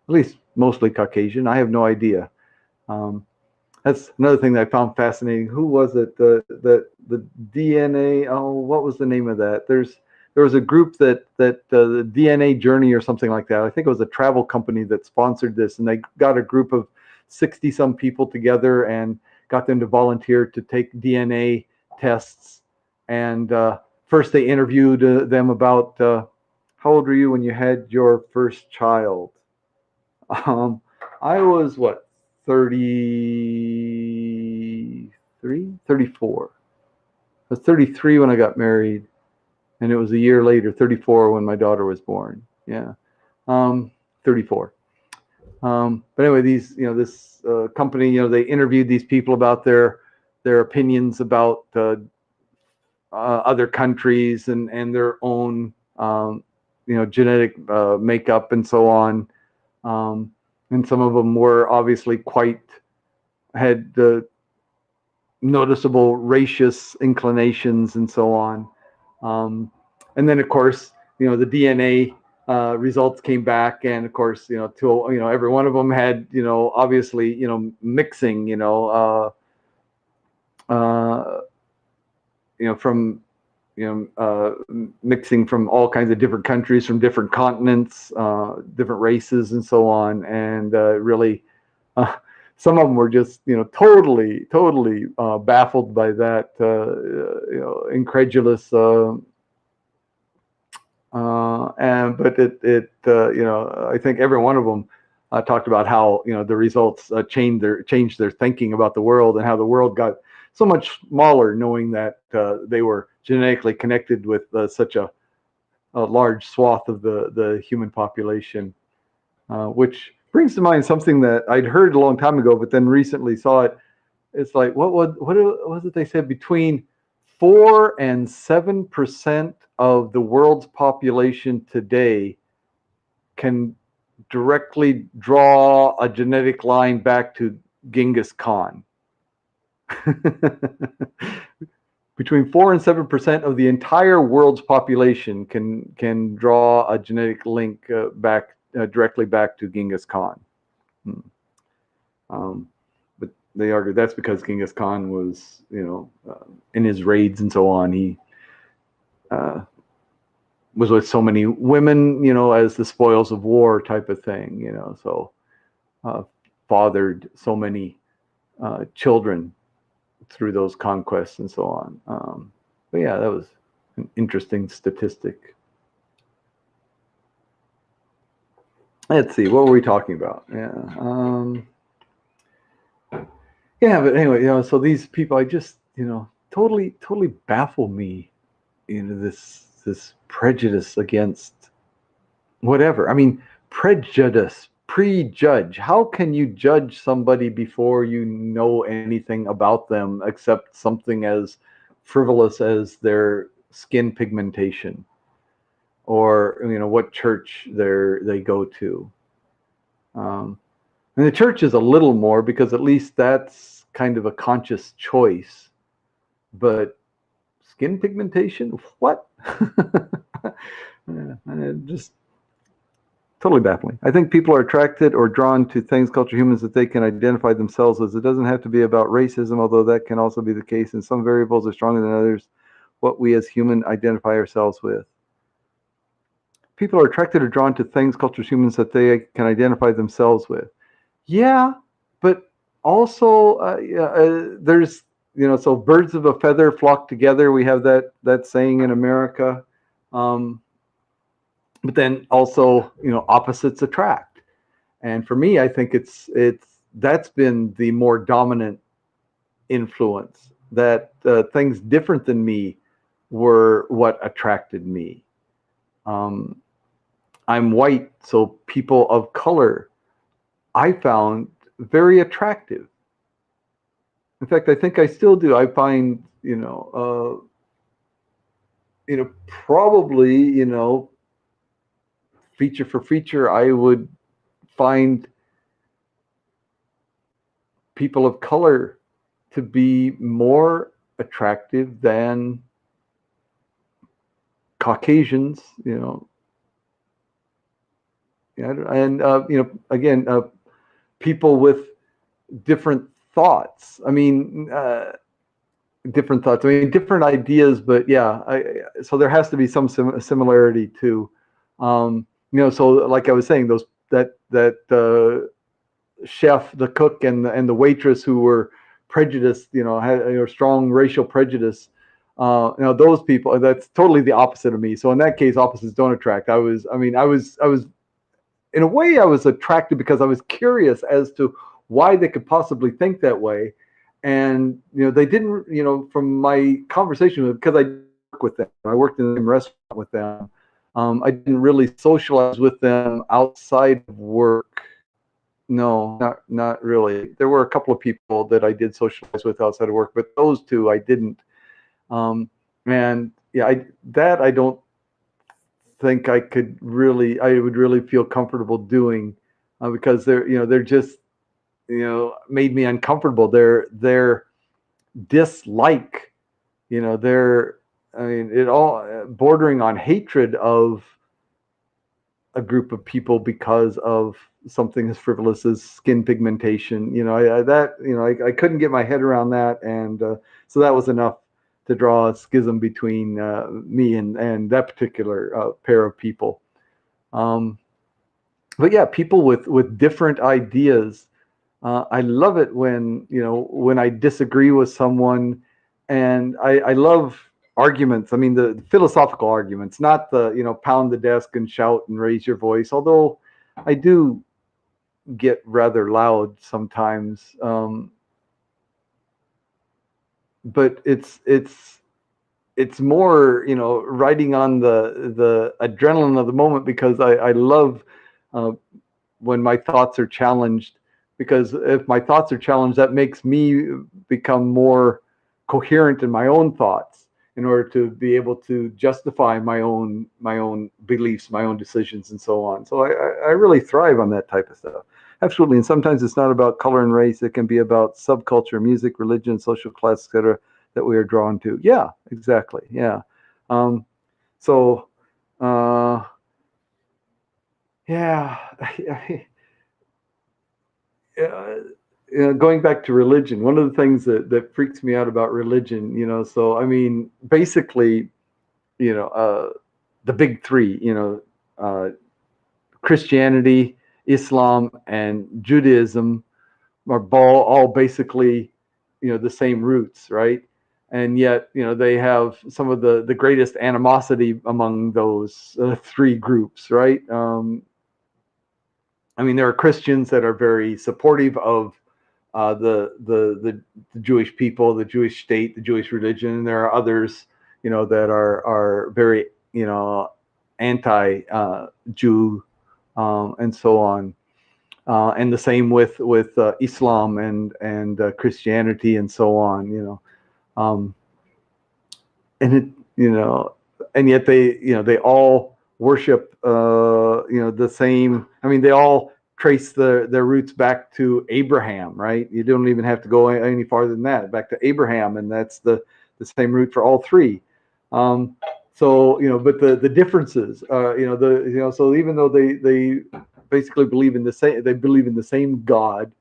at least mostly Caucasian. I have no idea. Um, that's another thing that I found fascinating. Who was it? The DNA. Oh, what was the name of that? There was a group that the DNA Journey or something like that. I think it was a travel company that sponsored this, and they got a group of 60 some people together and got them to volunteer to take DNA tests. And first they interviewed them about how old were you when you had your first child? Um, I was what, 33, 34. I was 33 when I got married, and it was a year later, 34, when my daughter was born. Yeah, 34. But anyway, this company, they interviewed these people about their opinions about other countries and their own, genetic makeup and so on. And some of them were obviously had noticeable racist inclinations and so on. And then, of course, the DNA results came back, and of course, every one of them had, obviously, mixing, from mixing from all kinds of different countries, from different continents, different races, and so on. And really, some of them were just, totally baffled by that, incredulous. But I think every one of them talked about how the results changed their thinking about the world, and how the world got so much smaller, knowing that they were genetically connected with such a large swath of the human population, which brings to mind something that I'd heard a long time ago, but then recently saw it. It's like, what was it they said? Between 4 and 7% of the world's population today can directly draw a genetic line back to Genghis Khan. Between 4 and 7% of the entire world's population can draw a genetic link back directly back to Genghis Khan. But they argue that's because Genghis Khan was, in his raids and so on, he was with so many women, as the spoils of war type of thing, so fathered so many children through those conquests and so on. But yeah, that was an interesting statistic. Let's see, what were we talking about? But anyway, so these people, I just, totally baffle me, this prejudice against whatever. I mean, prejudge. How can you judge somebody before you know anything about them except something as frivolous as their skin pigmentation, or what church they go to? And the church is a little more, because at least that's kind of a conscious choice. But skin pigmentation, what? Just totally baffling. I think people are attracted or drawn to things, culture, humans that they can identify themselves as. It doesn't have to be about racism, although that can also be the case, and some variables are stronger than others. What we as human identify ourselves with. People are attracted or drawn to things, cultures, humans that they can identify themselves with. Yeah, but also there's, so birds of a feather flock together. We have that saying in America. But then also, opposites attract. And for me, I think that's been the more dominant influence, that things different than me were what attracted me. I'm white, so people of color I found very attractive. In fact, I think I still do. I find, probably, feature for feature, I would find people of color to be more attractive than Caucasians, and again, people with different thoughts. I mean, different thoughts. I mean, different ideas, but yeah. So there has to be some similarity too. So like I was saying, that chef, the cook, and the waitress who were prejudiced, had strong racial prejudice. Those people, that's totally the opposite of me. So in that case, opposites don't attract. I was in a way, I was attracted because I was curious as to why they could possibly think that way. And, they didn't, from my conversation, because I work with them, I worked in the restaurant with them. I didn't really socialize with them outside of work. No, not really. There were a couple of people that I did socialize with outside of work, but those two I didn't. And yeah, I don't think I would really feel comfortable doing, because they're just, made me uncomfortable. Their dislike, it all bordering on hatred of a group of people because of something as frivolous as skin pigmentation. I couldn't get my head around that, and so that was enough to draw a schism between me and that particular pair of people. Um, but yeah, people with different ideas. I love it when I disagree with someone, and I love arguments. I mean, the philosophical arguments, not the pound the desk and shout and raise your voice. Although I do get rather loud sometimes, but it's more riding on the adrenaline of the moment, because I love uh, when my thoughts are challenged, because if my thoughts are challenged, that makes me become more coherent in my own thoughts, in order to be able to justify my own beliefs, my own decisions, and so on. So I really thrive on that type of stuff. Absolutely. And sometimes it's not about color and race. It can be about subculture, music, religion, social class, etc., that we are drawn to. Yeah, exactly. Yeah. Um, so, uh, yeah. uh, Going back to religion, one of the things that freaks me out about religion, so I mean, basically, the big three, Christianity, Islam, and Judaism are all basically, the same roots, right? And yet, they have some of the greatest animosity among those three groups, right? I mean, there are Christians that are very supportive of the Jewish people, the Jewish state, the Jewish religion. And there are others, that are very, anti Jew, and so on. And the same with Islam and Christianity and so on. Um, and it you know and yet they all worship the same. I mean, they all trace their roots back to Abraham, right? You don't even have to go any farther than that, back to Abraham, and that's the same root for all three. So but the differences, so even though they basically believe in the same, they believe in the same God.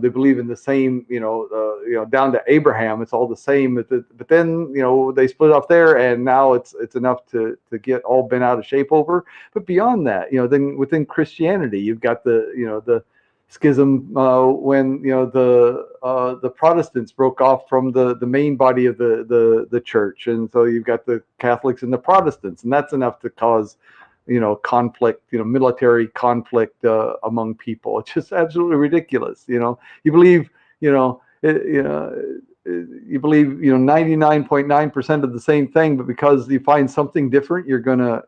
They believe in the same, down to Abraham. It's all the same, but then they split off there, and now it's enough to get all bent out of shape over. But beyond that, then within Christianity, you've got the schism when the Protestants broke off from the main body of the church, and so you've got the Catholics and the Protestants, and that's enough to cause conflict, military conflict among people. It's just absolutely ridiculous. You believe, you believe, 99.9% of the same thing, but because you find something different, you're gonna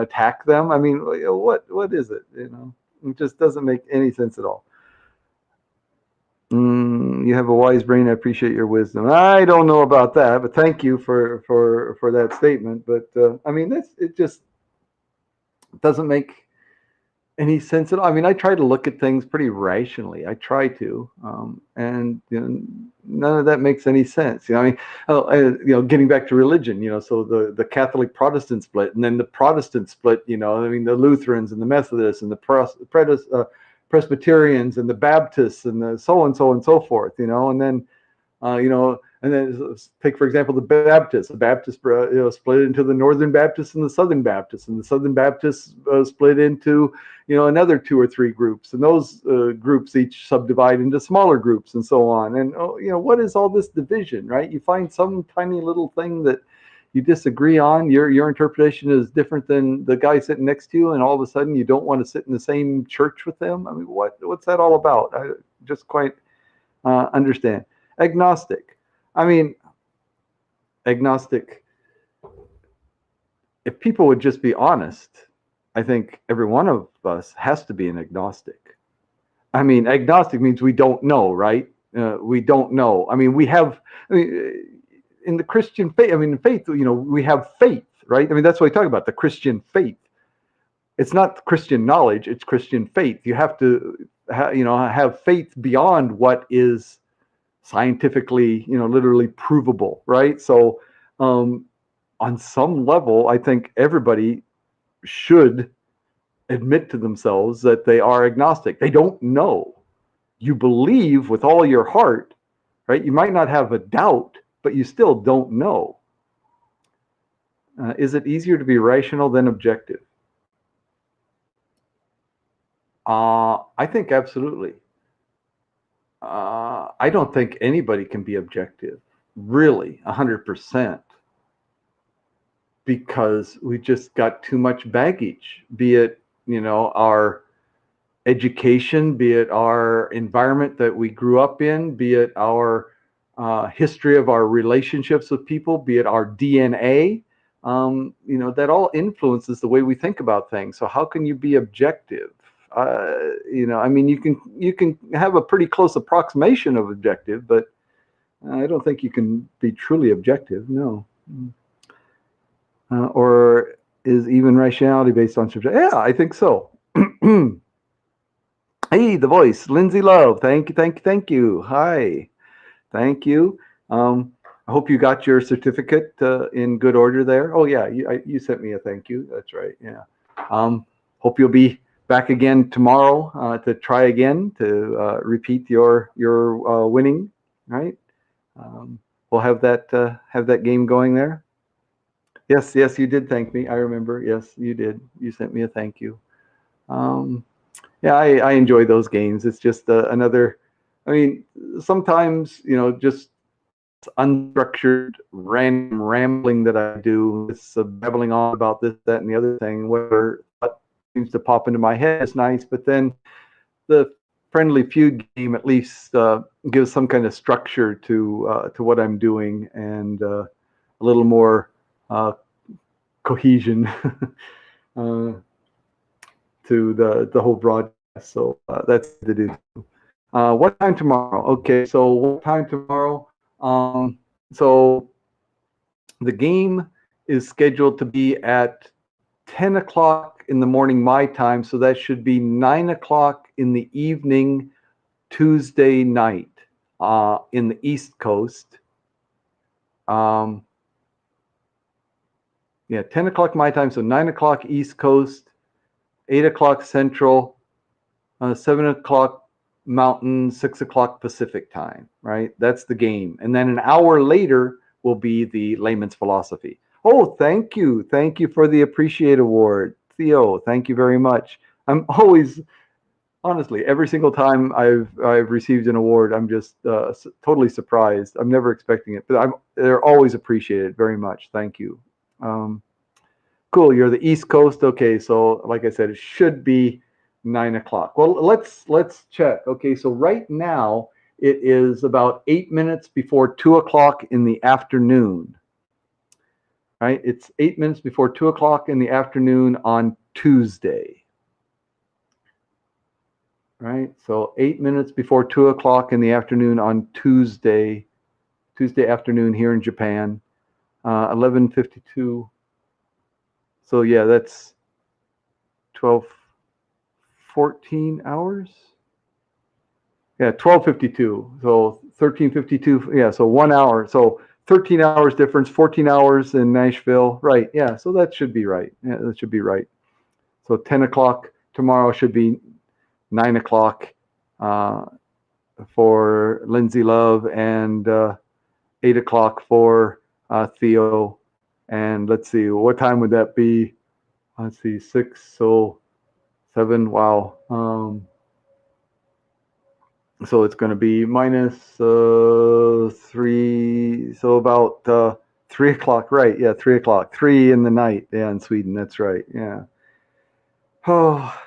attack them. I mean, what is it? It just doesn't make any sense at all. You have a wise brain. I appreciate your wisdom. I don't know about that, but thank you for that statement. But I mean, it just doesn't make any sense at all. I mean, I try to look at things pretty rationally. I try to, and none of that makes any sense. I mean, getting back to religion, so the Catholic Protestant split, and then the Protestant split. I mean, the Lutherans and the Methodists and the Presbyterians and the Baptists and the so and so and so forth. And then and then take, for example, the Baptists. The Baptists split into the Northern Baptists and the Southern Baptists, and the Southern Baptists split into another two or three groups, and those groups each subdivide into smaller groups, and so on. And what is all this division, right? You find some tiny little thing that you disagree on. Your interpretation is different than the guy sitting next to you, and all of a sudden you don't want to sit in the same church with them. I mean, what's that all about? I just quite understand. Agnostic. I mean, agnostic. If people would just be honest, I think every one of us has to be an agnostic. I mean, agnostic means we don't know, right? We don't know. I mean, in the Christian faith, I mean, in faith, we have faith, right? I mean, that's what we talk about, the Christian faith. It's not Christian knowledge, it's Christian faith. You have to, have faith beyond what is scientifically, literally provable, right? So, on some level, I think everybody should admit to themselves that they are agnostic. They don't know. You believe with all your heart, right? You might not have a doubt, but you still don't know. Is it easier to be rational than objective? I think absolutely. I don't think anybody can be objective, really, 100%, because we just got too much baggage, be it, our education, be it our environment that we grew up in, be it our history of our relationships with people, be it our DNA. That all influences the way we think about things. So how can you be objective? I mean, you can have a pretty close approximation of objective, but I don't think you can be truly objective. No. Or is even rationality based on subject? Yeah, I think so. Hey, the voice, Lindsay Love. Thank you, thank you, thank you. Hi, thank you. I hope you got your certificate in good order there. Oh yeah, you sent me a thank you. That's right. Yeah. Hope you'll be back again tomorrow to try again to repeat your winning. Right. We'll have that game going there. Yes, yes, you did thank me. I remember. Yes, you did. You sent me a thank you. Um, yeah, I enjoy those games. It's just another. I mean, sometimes just unstructured, random rambling that I do. It's babbling on about this, that, and the other thing. Whatever seems to pop into my head is nice, but then the Friendly Feud game at least gives some kind of structure to what I'm doing and a little more cohesion to the whole broadcast. So that's to do. What time tomorrow? Okay, so what time tomorrow? So the game is scheduled to be at 10 o'clock in the morning my time, so that should be 9 o'clock in the evening Tuesday night in the East Coast. Yeah, 10 o'clock my time, so 9 o'clock East Coast, 8 o'clock Central, 7 o'clock Mountain, 6 o'clock Pacific time, right? That's the game. And then an hour later will be the Layman's Philosophy. Oh, thank you. Thank you for the Appreciate Award. Theo, thank you very much. I'm always, honestly, every single time I've received an award, I'm just totally surprised. I'm never expecting it, but they're always appreciated very much. Thank you. Cool. You're the East Coast. Okay, so like I said, it should be 9 o'clock. Well, let's check. Okay, so right now it is about 8 minutes before 2 o'clock in the afternoon. Right? It's 8 minutes before 2 o'clock in the afternoon on Tuesday. Right? So 8 minutes before 2 o'clock in the afternoon on Tuesday afternoon here in Japan. 11:52. So yeah, that's 12, 14 hours. Yeah, 12:52. So 13:52. Yeah, so 1 hour. So 13 hours difference, 14 hours in Nashville. Right. Yeah, so that should be right. Yeah, that should be right. So 10 o'clock tomorrow should be 9 o'clock for Lindsay Love and 8 o'clock for Theo. And let's see, what time would that be? Let's see, 6, so 7. Wow. So it's going to be minus 3, so about 3 o'clock, right? Yeah, 3 o'clock, 3 in the night. Yeah, in Sweden, that's right. Yeah. Oh,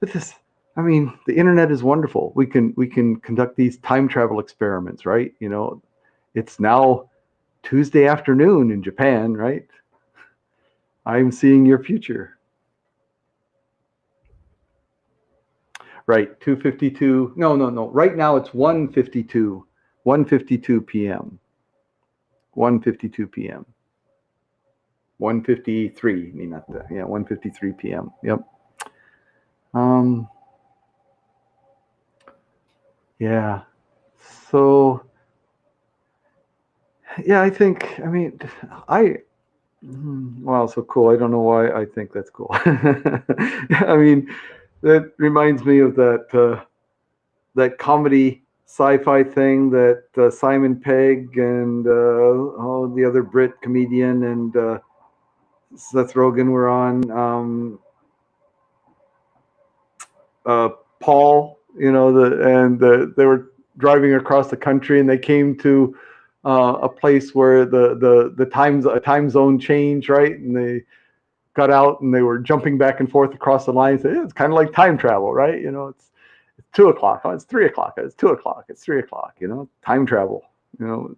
but this, I mean, the internet is wonderful. We can conduct these time travel experiments, right? It's now Tuesday afternoon in Japan, right? I'm seeing your future. Right, 2:52. No. Right now it's 1:52. 1:52 p.m. 1:52 p.m. 1:53. Yeah, 1:53 p.m. Yep. Yeah. So yeah, I think. I mean, Wow, so cool. I don't know why I think that's cool. I mean, that reminds me of that comedy sci-fi thing that Simon Pegg and the other Brit comedian and Seth Rogen were on. Uh, Paul, they were driving across the country and they came to a place where the times a time zone change, right? And they got out and they were jumping back and forth across the line. So, yeah, it's kind of like time travel, right? It's 2 o'clock. Oh, it's 3 o'clock. It's 2 o'clock. It's 3 o'clock. Time travel. You know,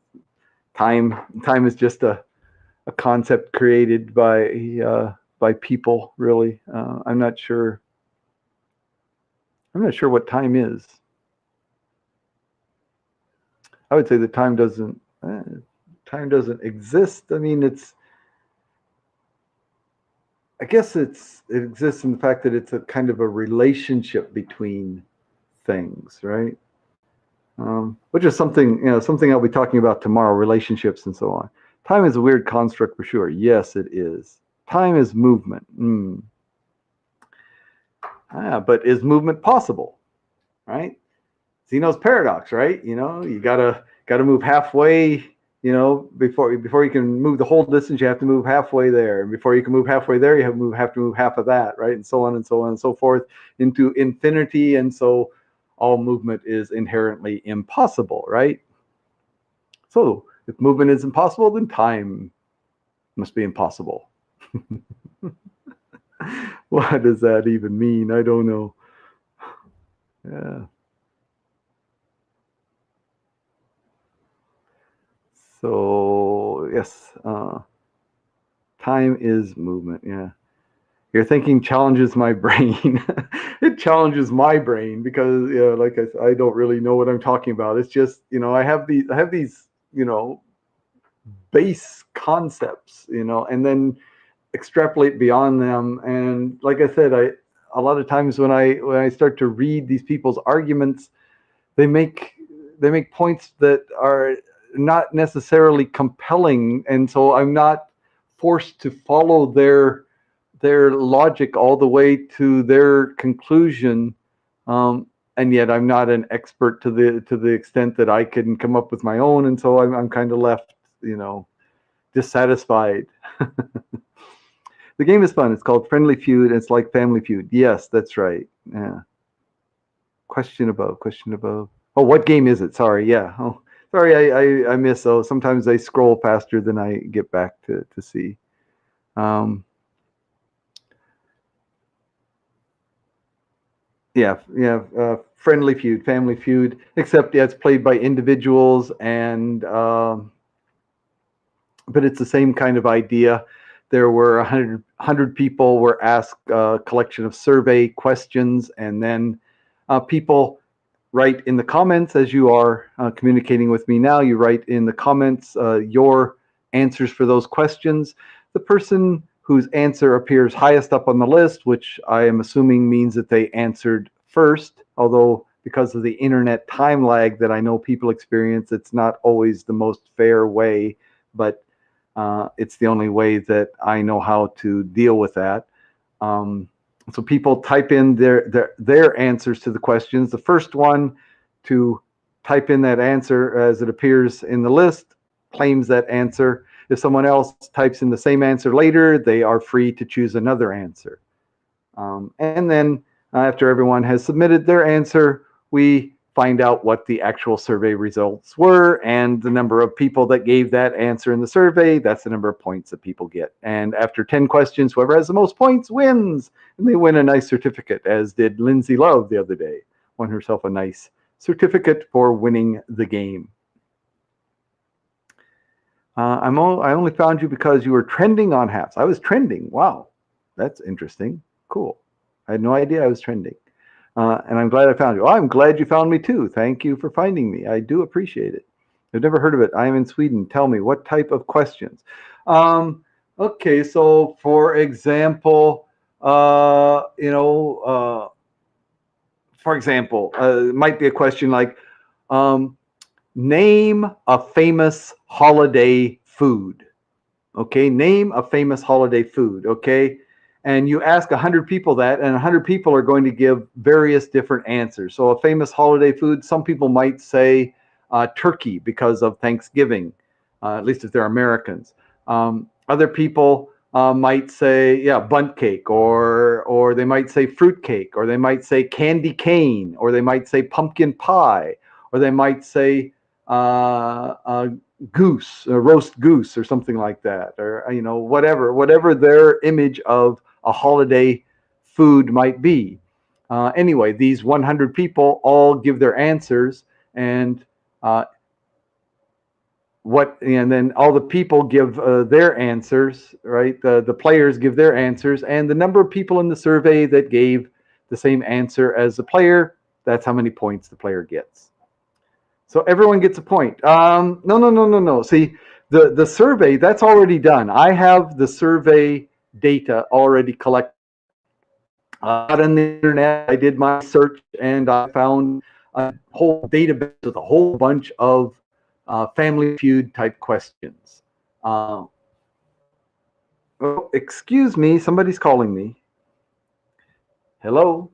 time is just a concept created by people. Really, I'm not sure. I'm not sure what time is. I would say that time doesn't exist. I mean, I guess it exists in the fact that it's a kind of a relationship between things, right? Which is something I'll be talking about tomorrow, relationships and so on. Time is a weird construct for sure. Yes, it is. Time is movement. But is movement possible? Right? Zeno's paradox, right? You gotta move halfway. Before you can move the whole distance, you have to move halfway there, and before you can move halfway there, you have to move half of that, right? And so on and so on and so forth into infinity. And so all movement is inherently impossible, right? So if movement is impossible, then time must be impossible. What does that even mean? I don't know. Yeah. So yes, time is movement. Yeah. Your thinking challenges my brain. It challenges my brain because, like I don't really know what I'm talking about. It's just, I have these, base concepts, and then extrapolate beyond them. And like I said, a lot of times when I start to read these people's arguments, they make points that are not necessarily compelling, and so I'm not forced to follow their logic all the way to their conclusion. And yet I'm not an expert to the extent that I can come up with my own, and so I'm kind of left, dissatisfied. The game is fun. It's called Friendly Feud. It's like Family Feud. Yes, that's right. Yeah. Question above. Oh, what game is it? Sorry. Yeah. Oh, sorry. I miss. Oh, sometimes I scroll faster than I get back to see. Yeah. Friendly Feud, Family Feud. Except, yeah, it's played by individuals, and but it's the same kind of idea. There were 100 people were asked a collection of survey questions, and then people write in the comments as you are communicating with me now. You write in the comments your answers for those questions. The person whose answer appears highest up on the list, which I am assuming means that they answered first, although because of the internet time lag that I know people experience, it's not always the most fair way, but it's the only way that I know how to deal with that. So people type in their answers to the questions. The first one to type in that answer as it appears in the list claims that answer. If someone else types in the same answer later, they are free to choose another answer. And then after everyone has submitted their answer, we find out what the actual survey results were, and the number of people that gave that answer in the survey, that's the number of points that people get. And after 10 questions, whoever has the most points wins, and they win a nice certificate, as did Lindsay Love the other day. Won herself a nice certificate for winning the game. I only found you because you were trending on Haps. I was trending. Wow, that's interesting. Cool. I had no idea I was trending. And I'm glad I found you. Oh, I'm glad you found me too. Thank you for finding me. I do appreciate it. I've never heard of it. I am in Sweden. Tell me, what type of questions? Okay, so for example, it might be a question like, name a famous holiday food. Okay, name a famous holiday food. Okay, and you ask 100 people that, and 100 people are going to give various different answers. So a famous holiday food, some people might say turkey because of Thanksgiving, at least if they're Americans. Other people might say, yeah, bunt cake, or they might say fruit cake, or they might say candy cane, or they might say pumpkin pie, or they might say goose, roast goose, or something like that, or whatever their image of a holiday food might be. Anyway, these 100 people all give their answers, and uh, and then all the people give their answers, right? The players give their answers, and the number of people in the survey that gave the same answer as the player, that's how many points the player gets. So everyone gets a point. No, no, no, no, no. See, the survey, that's already done. I have the survey data already collected. Got on the internet, I did my search, and I found a whole database with a whole bunch of Family Feud type questions. Oh, excuse me, somebody's calling me. Hello?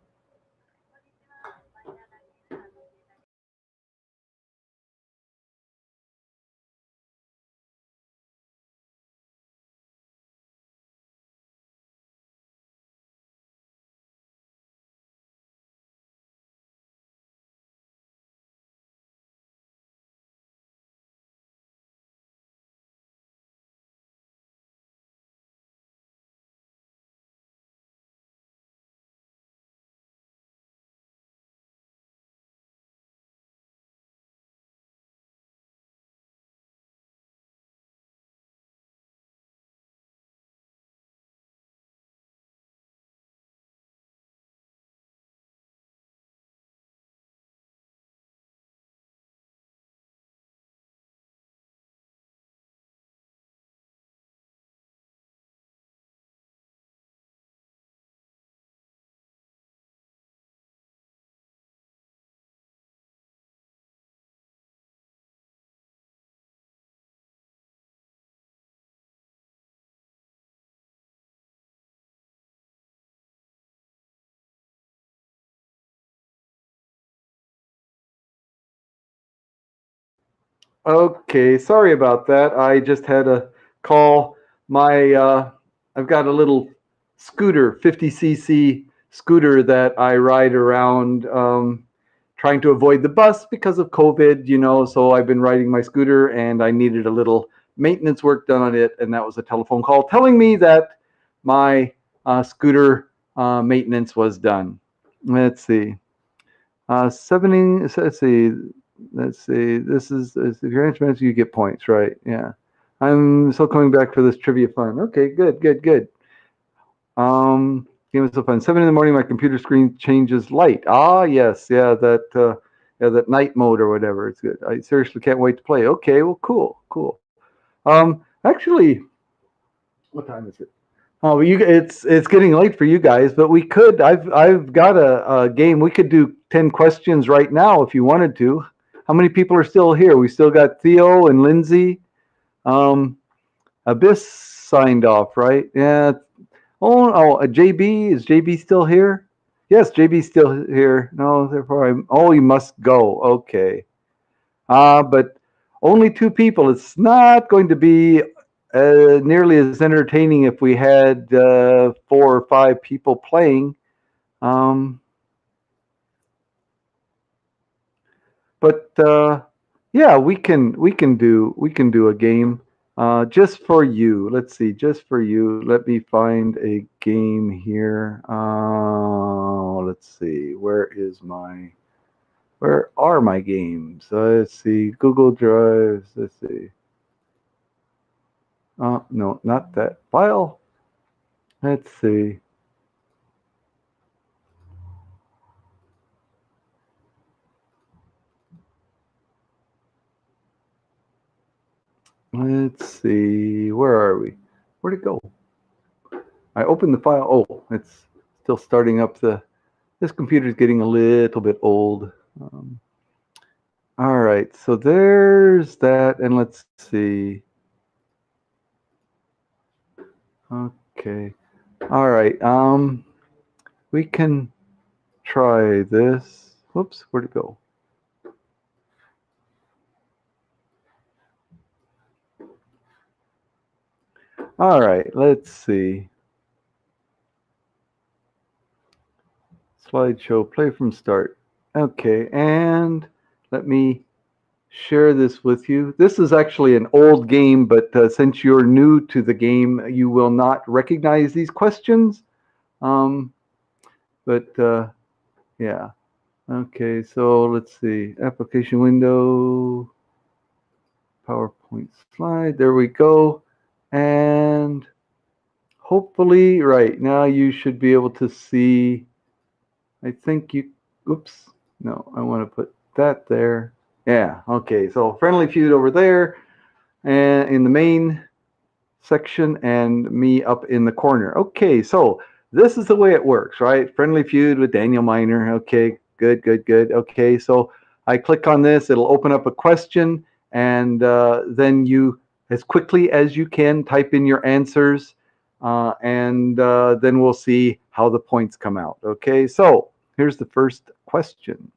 Okay, sorry about that. I just had to call my. I've got a little scooter, 50cc scooter that I ride around, trying to avoid the bus because of COVID. So I've been riding my scooter, and I needed a little maintenance work done on it, and that was a telephone call telling me that my scooter maintenance was done. Let's see. 70. Let's see. Let's see. This is if you're answering, you get points, right? Yeah. I'm still coming back for this trivia fun. Okay, good, good, good. Game was so fun. 7 in the morning, my computer screen changes light. Ah, yes, yeah, that night mode or whatever. It's good. I seriously can't wait to play. Okay, well, cool, cool. Actually, what time is it? Oh, it's getting late for you guys, but we could. I've got a game. We could do 10 questions right now if you wanted to. How many people are still here? We still got Theo and Lindsay. Um, Abyss signed off, right? Yeah. JB, is JB still here? Yes, JB's still here. No, therefore you must go. Okay. But only two people. It's not going to be nearly as entertaining if we had 4 or 5 people playing. Um, but yeah, we can do a game just for you. Let's see, just for you. Let me find a game here. Let's see, where are my games? Let's see, Google Drive. Let's see. No, not that file. Let's see. Let's see. Where are we? Where'd it go? I opened the file. Oh, it's still starting up. This computer's getting a little bit old. All right, so there's that, and let's see. Okay. All right. We can try this. Whoops, where'd it go? All right, let's see. Slideshow, play from start. Okay, and let me share this with you. This is actually an old game, but since you're new to the game, you will not recognize these questions. But yeah. Okay, so let's see. Application window, PowerPoint slide. There we go. And hopefully, right now you should be able to see. I think you, oops, no, I want to put that there. Yeah, okay, so Friendly Feud over there and in the main section and me up in the corner. Okay, so this is the way it works, right? Friendly Feud with Daniel Miner. Okay, good, good, good. Okay, so I click on this, it'll open up a question, and then you, as quickly as you can, type in your answers, and then we'll see how the points come out. Okay, so here's the first question.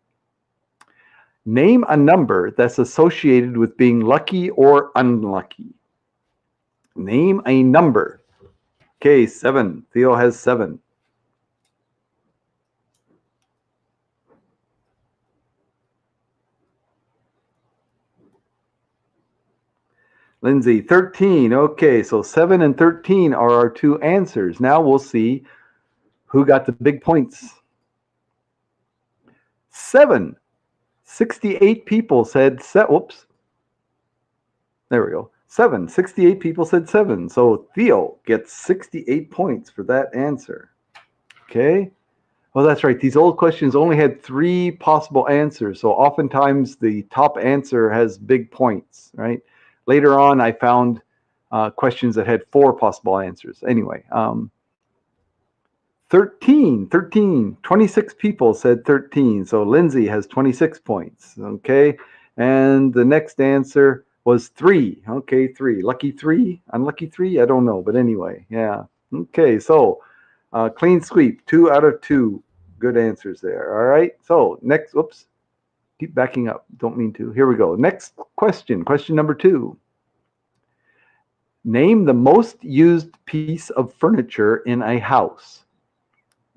Name a number that's associated with being lucky or unlucky. Name a number. Okay, 7. Theo has 7. Lindsay, 13. Okay, so 7 and 13 are our two answers. Now we'll see who got the big points. 7. 68 people said, whoops. There we go. 7. 68 people said 7. So Theo gets 68 points for that answer. Okay. Oh, that's right. These old questions only had 3 possible answers. So oftentimes the top answer has big points, right? Later on, I found questions that had 4 possible answers. Anyway, 26 people said 13. So Lindsay has 26 points. Okay. And the next answer was 3. Okay, 3. Lucky 3? Unlucky 3? I don't know. But anyway, yeah. Okay, so clean sweep. 2 out of 2. Good answers there. All right. So next, whoops. Keep backing up. Don't mean to. Here we go. Next question. Question number 2. Name the most used piece of furniture in a house.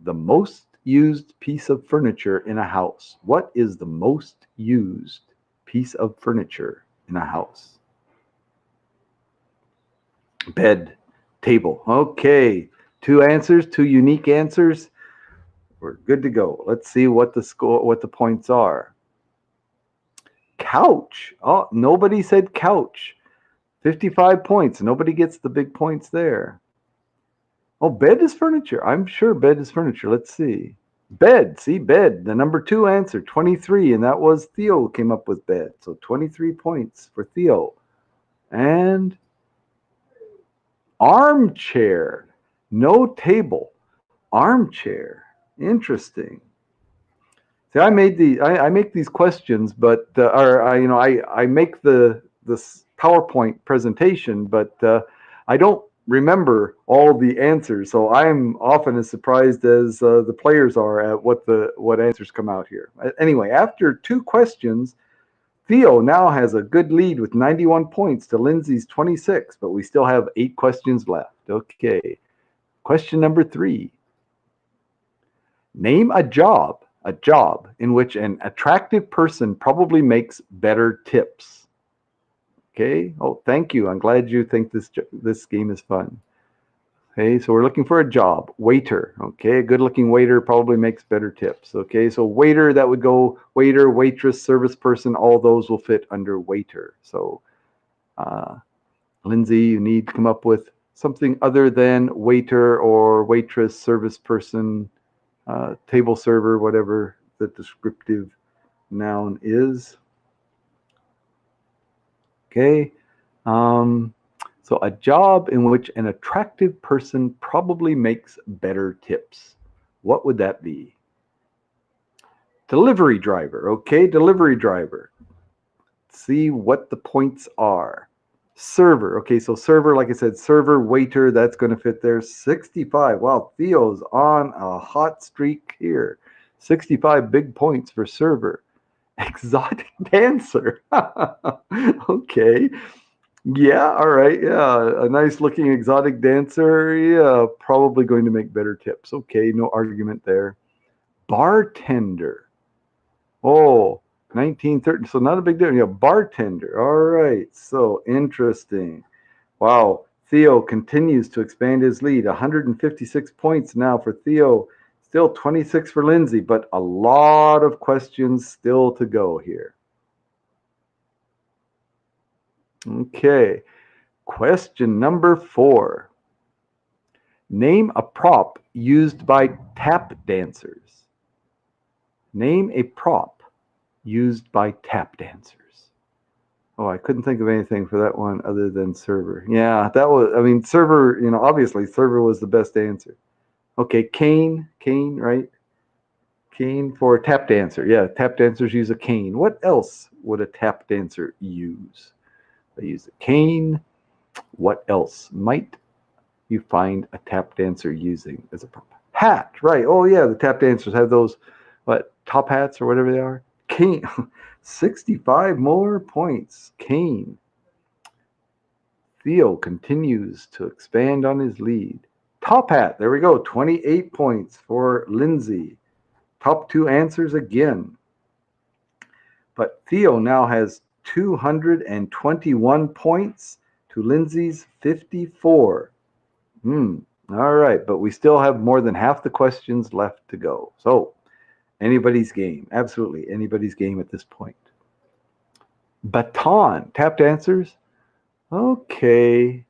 The most used piece of furniture in a house. What is the most used piece of furniture in a house? Bed, table. Okay. 2 answers, 2 unique answers. We're good to go. Let's see what the points are. Couch. Oh, nobody said couch. 55 points. Nobody gets the big points there. Oh, bed is furniture. I'm sure bed is furniture. Let's see. Bed. See, bed. The number 2 answer, 23. And that was Theo came up with bed. So 23 points for Theo. And armchair. No table. Armchair. Interesting. See, I make these questions, but I make this PowerPoint presentation, but I don't remember all the answers. So I'm often as surprised as the players are at what answers come out here. Anyway, after 2 questions, Theo now has a good lead with 91 points to Lindsay's 26, but we still have 8 questions left. Okay. Question number 3. Name a job in which an attractive person probably makes better tips. Okay. Oh, thank you. I'm glad you think this game is fun. Okay, so we're looking for a job. Waiter. Okay, a good-looking waiter probably makes better tips. Okay, so waiter, that would go waiter, waitress, service person. All those will fit under waiter. So, Lindsay, you need to come up with something other than waiter or waitress, service person, table server, whatever the descriptive noun is. Okay. So a job in which an attractive person probably makes better tips. What would that be? Delivery driver. Okay, delivery driver. Let's see what the points are. Server. Okay, so server, like I said, server, waiter, that's going to fit there. 65. Wow, Theo's on a hot streak here. 65 big points for server. Exotic dancer. Okay. Yeah, all right. Yeah, a nice looking exotic dancer. Yeah, probably going to make better tips. Okay, no argument there. Bartender. Oh, 1930. So not a big deal. Yeah, bartender. All right. So interesting. Wow. Theo continues to expand his lead. 156 points now for Theo. Still 26 for Lindsay, but a lot of questions still to go here. Okay. Question number 4. Name a prop used by tap dancers. Name a prop used by tap dancers. Oh, I couldn't think of anything for that one other than server. Yeah, that was, I mean, server, obviously server was the best answer. Okay, cane, right? Cane for tap dancer. Yeah, tap dancers use a cane. What else would a tap dancer use? They use a cane. What else might you find a tap dancer using as a prop? Hat, right. Oh, yeah, the tap dancers have those, top hats or whatever they are. Cane. 65 more points. Cane. Theo continues to expand on his lead. Top hat. There we go. 28 points for Lindsay. Top 2 answers again. But Theo now has 221 points to Lindsay's 54. All right, but we still have more than half the questions left to go. So, anybody's game. Absolutely anybody's game at this point. Baton. Tap dancers? Okay.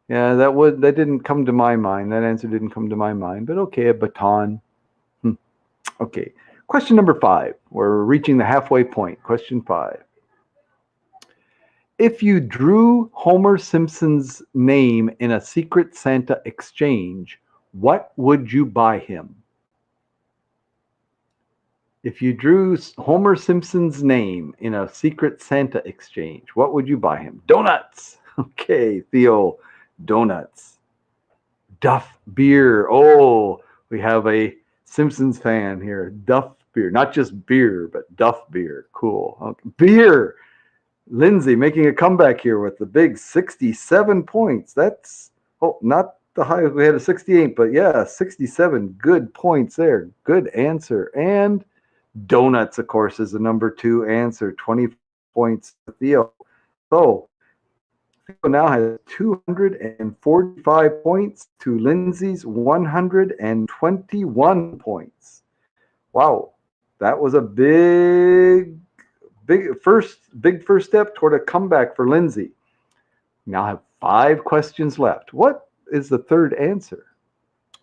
Yeah, that didn't come to my mind. That answer didn't come to my mind. But okay, a baton. Okay. Question number 5. We're reaching the halfway point. Question 5. If you drew Homer Simpson's name in a Secret Santa exchange, what would you buy him? If you drew Homer Simpson's name in a Secret Santa exchange, what would you buy him? Donuts. Okay, Theo, donuts. Duff beer. Oh, we have a Simpsons fan here. Duff beer. Not just beer, but Duff beer. Cool. Okay. Beer. Lindsay making a comeback here with the big 67 points. That's, not the highest. We had a 68, but yeah, 67. Good points there. Good answer. And donuts, of course, is the number 2 answer. 20 points to Theo. So Theo now has 245 points to Lindsay's 121 points. Wow, that was a big first step toward a comeback for Lindsay. Now I have 5 questions left. What is the third answer?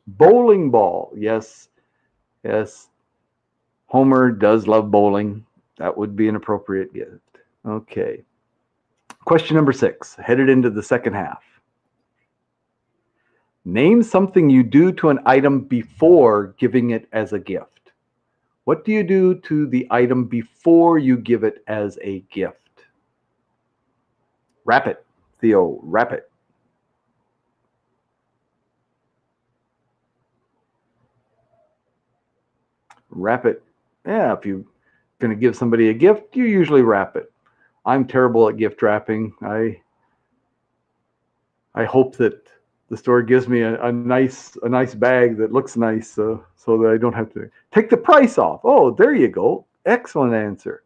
Bowling ball. Yes. Homer does love bowling. That would be an appropriate gift. Okay. Question number 6, headed into the second half. Name something you do to an item before giving it as a gift. What do you do to the item before you give it as a gift? Wrap it, Theo, wrap it. Wrap it. Yeah, if you're going to give somebody a gift, you usually wrap it. I'm terrible at gift wrapping. I hope that the store gives me a nice bag that looks nice, so that I don't have to take the price off. Oh, there you go. Excellent answer.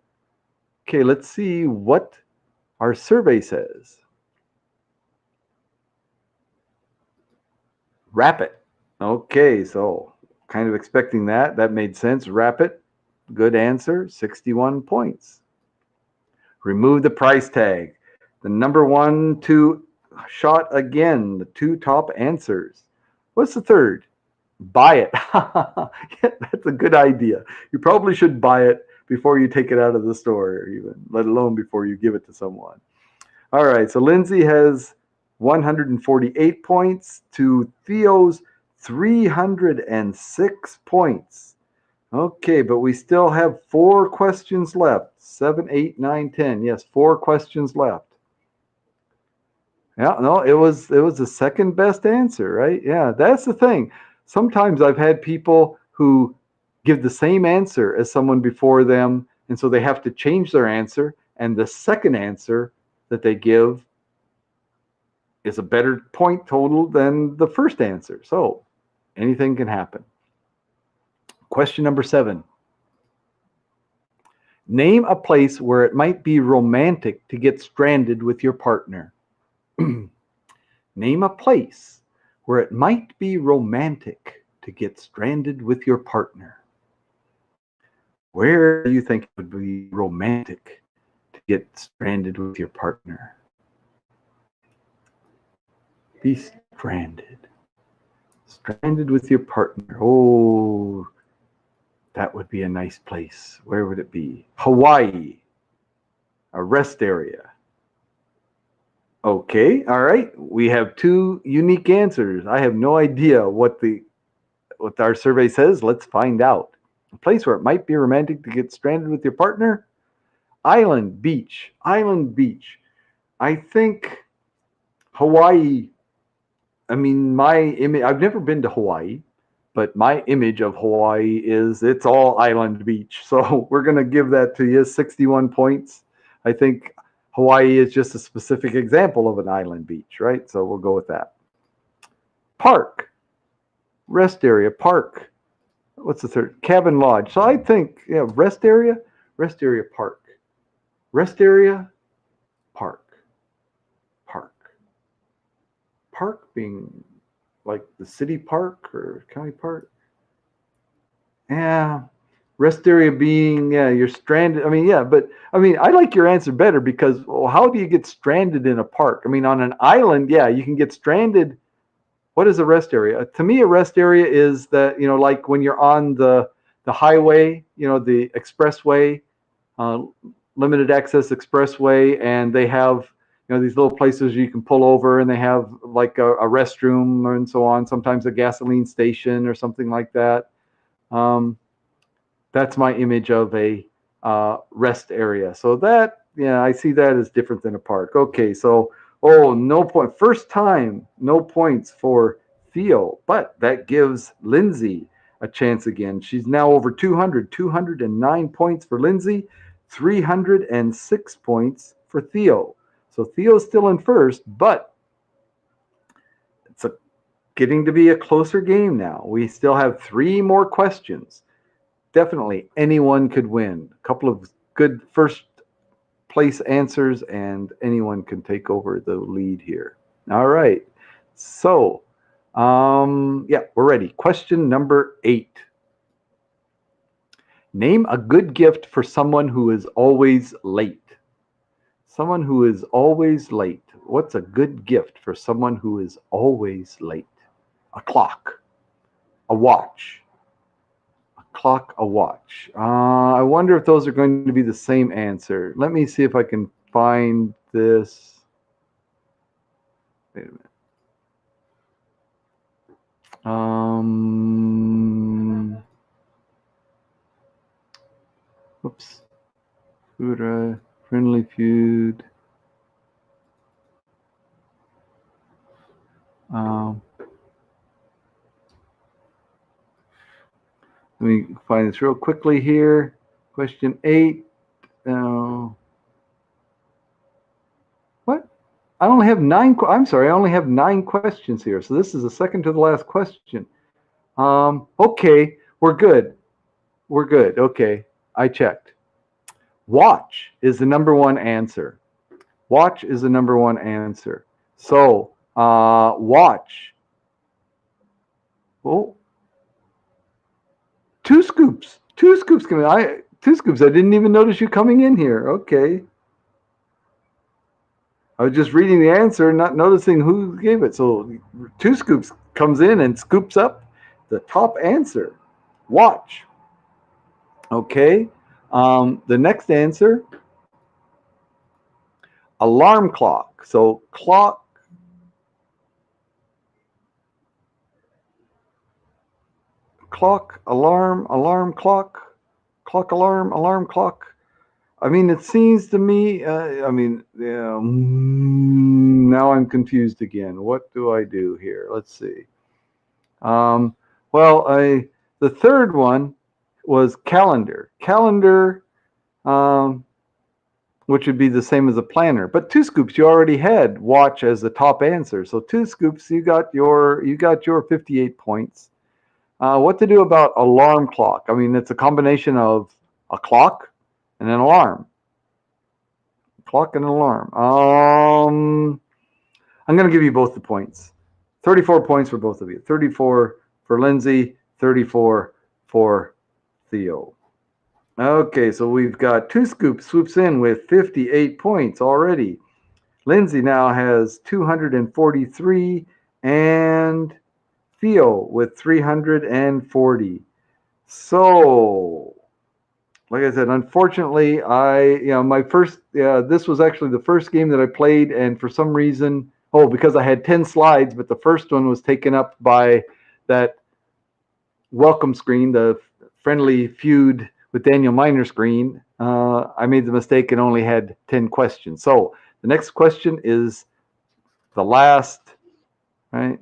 Okay, let's see what our survey says. Wrap it. Okay, so kind of expecting that. That made sense. Wrap it. Good answer. 61 points. Remove the price tag. The number 1, 2 shot again. The 2 top answers. What's the third? Buy it. Yeah, that's a good idea. You probably should buy it before you take it out of the store, even, let alone before you give it to someone. All right, so Lindsay has 148 points to Theo's 306 points. Okay, but we still have 4 questions left. 7, 8, 9, 10. Yes, 4 questions left. Yeah, no, it was the second best answer, right? Yeah, that's the thing. Sometimes I've had people who give the same answer as someone before them, and so they have to change their answer, and the second answer that they give is a better point total than the first answer. So anything can happen. Question number 7. Name a place where it might be romantic to get stranded with your partner. Name a place where it might be romantic to get stranded with your partner. Where do you think it would be romantic to get stranded with your partner? Be stranded. Stranded with your partner. Oh, that would be a nice place. Where would it be? Hawaii. A rest area. Okay, all right. We have 2 unique answers. I have no idea what our survey says. Let's find out. A place where it might be romantic to get stranded with your partner? Island beach. Island beach. I think Hawaii. I mean, my image. I've never been to Hawaii, but my image of Hawaii is it's all island beach. So we're gonna give that to you. 61 points. I think Hawaii is just a specific example of an island beach, right? So we'll go with that. Park. Rest area. Park. What's the third? Cabin lodge. So I think, yeah, rest area, park. Rest area, park. Park. Park being like the city park or county park. Yeah. Rest area being, yeah, you're stranded. I mean, yeah, but I mean, I like your answer better because, well, how do you get stranded in a park? I mean, on an island, yeah, you can get stranded. What is a rest area? To me, a rest area is that, like when you're on the highway, the expressway, uh, limited access expressway, and they have, these little places you can pull over, and they have like a restroom and so on. Sometimes a gasoline station or something like that. Um, that's my image of a rest area. So that, yeah, I see that as different than a park. Okay, so no point. First time, no points for Theo, but that gives Lindsay a chance again. She's now over 209 points for Lindsay, 306 points for Theo. So Theo's still in first, but it's getting to be a closer game now. We still have 3 more questions. Definitely anyone could win. A couple of good first place answers, and anyone can take over the lead here. All right. So, yeah, we're ready. Question number 8. Name a good gift for someone who is always late. Someone who is always late. What's a good gift for someone who is always late? A clock, a watch, clock, a watch. I wonder if those are going to be the same answer. Let me see if I can find this. Wait a minute. Oops. Food, Friendly Feud. Let me find this real quickly here. Question 8. What? I only have 9. I'm sorry. I only have 9 questions here. So this is the second to the last question. Okay. We're good. We're good. Okay. I checked. Watch is the number 1 answer. Watch is the number 1 answer. So, watch. Oh, 2 scoops. 2 scoops coming. 2 scoops. I didn't even notice you coming in here. Okay. I was just reading the answer and not noticing who gave it. So 2 scoops comes in and scoops up the top answer. Watch. Okay. The next answer, alarm clock. So clock. Clock, alarm, alarm clock, clock, alarm clock. I mean, it seems to me, Now I'm confused again. What do I do here? Let's see. The third one was calendar. Calendar, which would be the same as a planner. But Two Scoops, you already had watch as the top answer. So Two Scoops, you got your 58 points. What to do about alarm clock? I mean, it's a combination of a clock and an alarm. Clock and an alarm. I'm going to give you both the points. 34 points for both of you. 34 for Lindsay, 34 for Theo. Okay, so we've got Two Scoops swoops in with 58 points already. Lindsay now has 243 and Theo with 340. So, like I said, unfortunately, this was actually the first game that I played, and for some reason, because I had 10 slides, but the first one was taken up by that welcome screen, the Friendly Feud with Daniel Miner screen. I made the mistake and only had 10 questions. So the next question is the last, right?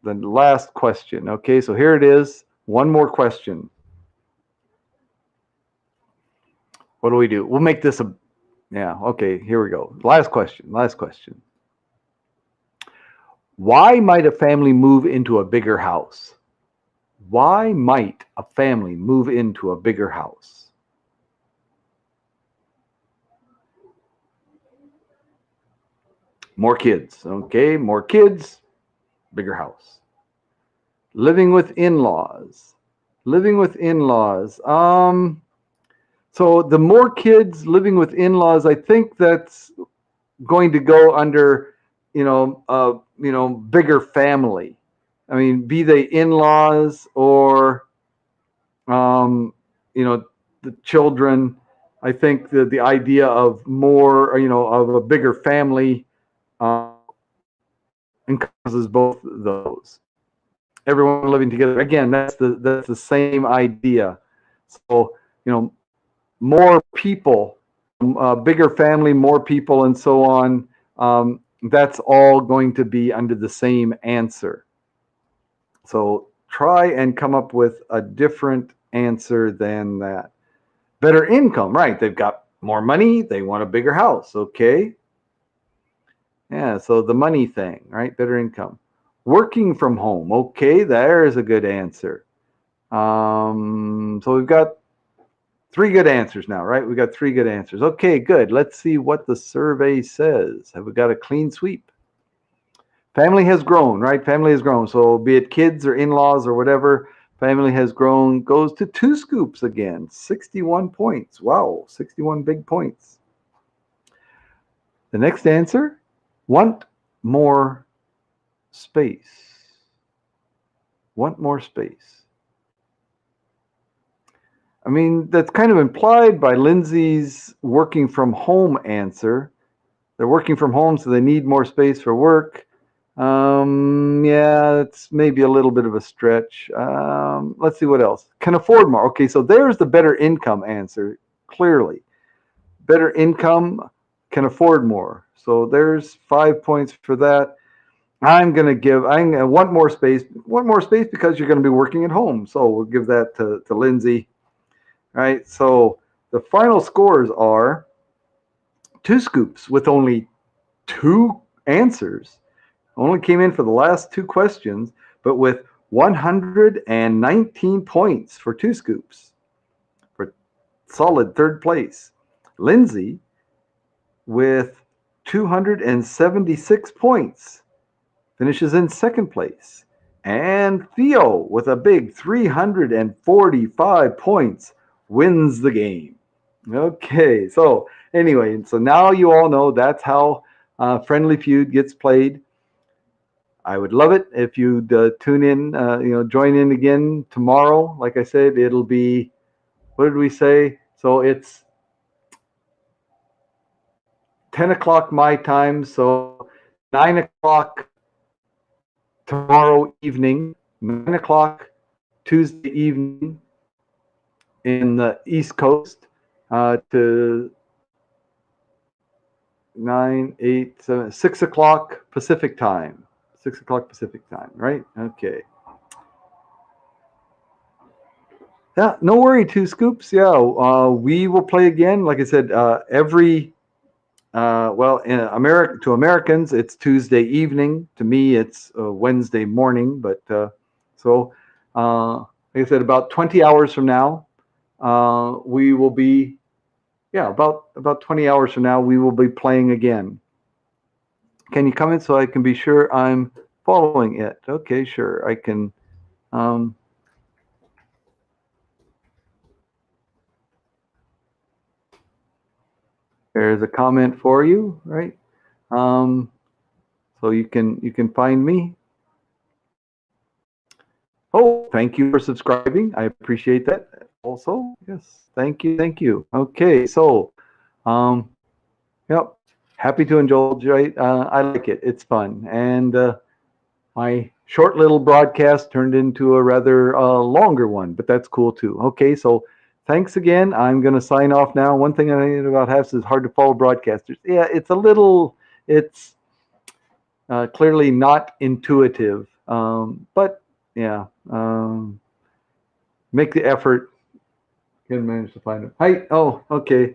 The last question. Okay, so here it is. One more question. What do we do? We'll make this okay, here we go. Last question. Why might a family move into a bigger house? Why might a family move into a bigger house? More kids. Okay, more kids, bigger house. Living with in-laws. So the more kids living with in-laws, I think that's going to go under, bigger family. I mean, be they in-laws or, the children. I think the idea of more, of a bigger family encompasses both of those. Everyone living together. Again, that's the same idea. So, more people, bigger family, more people, and so on. That's all going to be under the same answer. So try and come up with a different answer than that. Better income, right? They've got more money. They want a bigger house. Okay. Yeah, so the money thing, right? Better income. Working from home. Okay, there's a good answer. So we've got 3 good answers now, right? We've got 3 good answers. Okay, good. Let's see what the survey says. Have we got a clean sweep? Family has grown, right? Family has grown. So be it kids or in-laws or whatever, family has grown. Goes to Two Scoops again. 61 points. Wow, 61 big points. The next answer, want more space. Want more space. I mean, that's kind of implied by Lindsay's working from home answer. They're working from home, so they need more space for work. Yeah, it's maybe a little bit of a stretch. Let's see what else. Can afford more. Okay, so there's the better income answer, clearly. Better income, can afford more. So there's 5 points for that. I want more space. Want more space because you're going to be working at home. So we'll give that to Lindsay. All right, so the final scores are Two Scoops with only 2 answers. Only came in for the last 2 questions, but with 119 points for Two Scoops for solid 3rd place. Lindsay with 276 points finishes in 2nd place. And Theo with a big 345 points wins the game. Okay, so anyway, so now you all know that's how Friendly Feud gets played. I would love it if you'd tune in, join in again tomorrow. Like I said, it'll be, what did we say? So it's 10 o'clock my time, so 9 o'clock tomorrow evening, 9 o'clock Tuesday evening in the East Coast to 9, 8, 7, 6 o'clock Pacific time. 6 o'clock Pacific time, right? Okay. Yeah, no worry, Two Scoops. Yeah, we will play again. Like I said, every well, in America, to Americans, it's Tuesday evening. To me, it's Wednesday morning. But so, like I said, about 20 hours from now, we will be, yeah, about 20 hours from now, we will be playing again. Can you come in so I can be sure I'm following it? Okay, sure. I can. Um, there's a comment for you, right? So you can find me. Oh, thank you for subscribing. I appreciate that. Also, yes, thank you, thank you. Okay, so, um, yep, happy to indulge. Right, I like it. It's fun, and my short little broadcast turned into a rather longer one, but that's cool too. Okay, so thanks again. I'm going to sign off now. One thing I hate about HAFS is hard to follow broadcasters. Yeah, it's a little, it's clearly not intuitive, but yeah, make the effort. Can manage to find it. Hi. Oh, okay.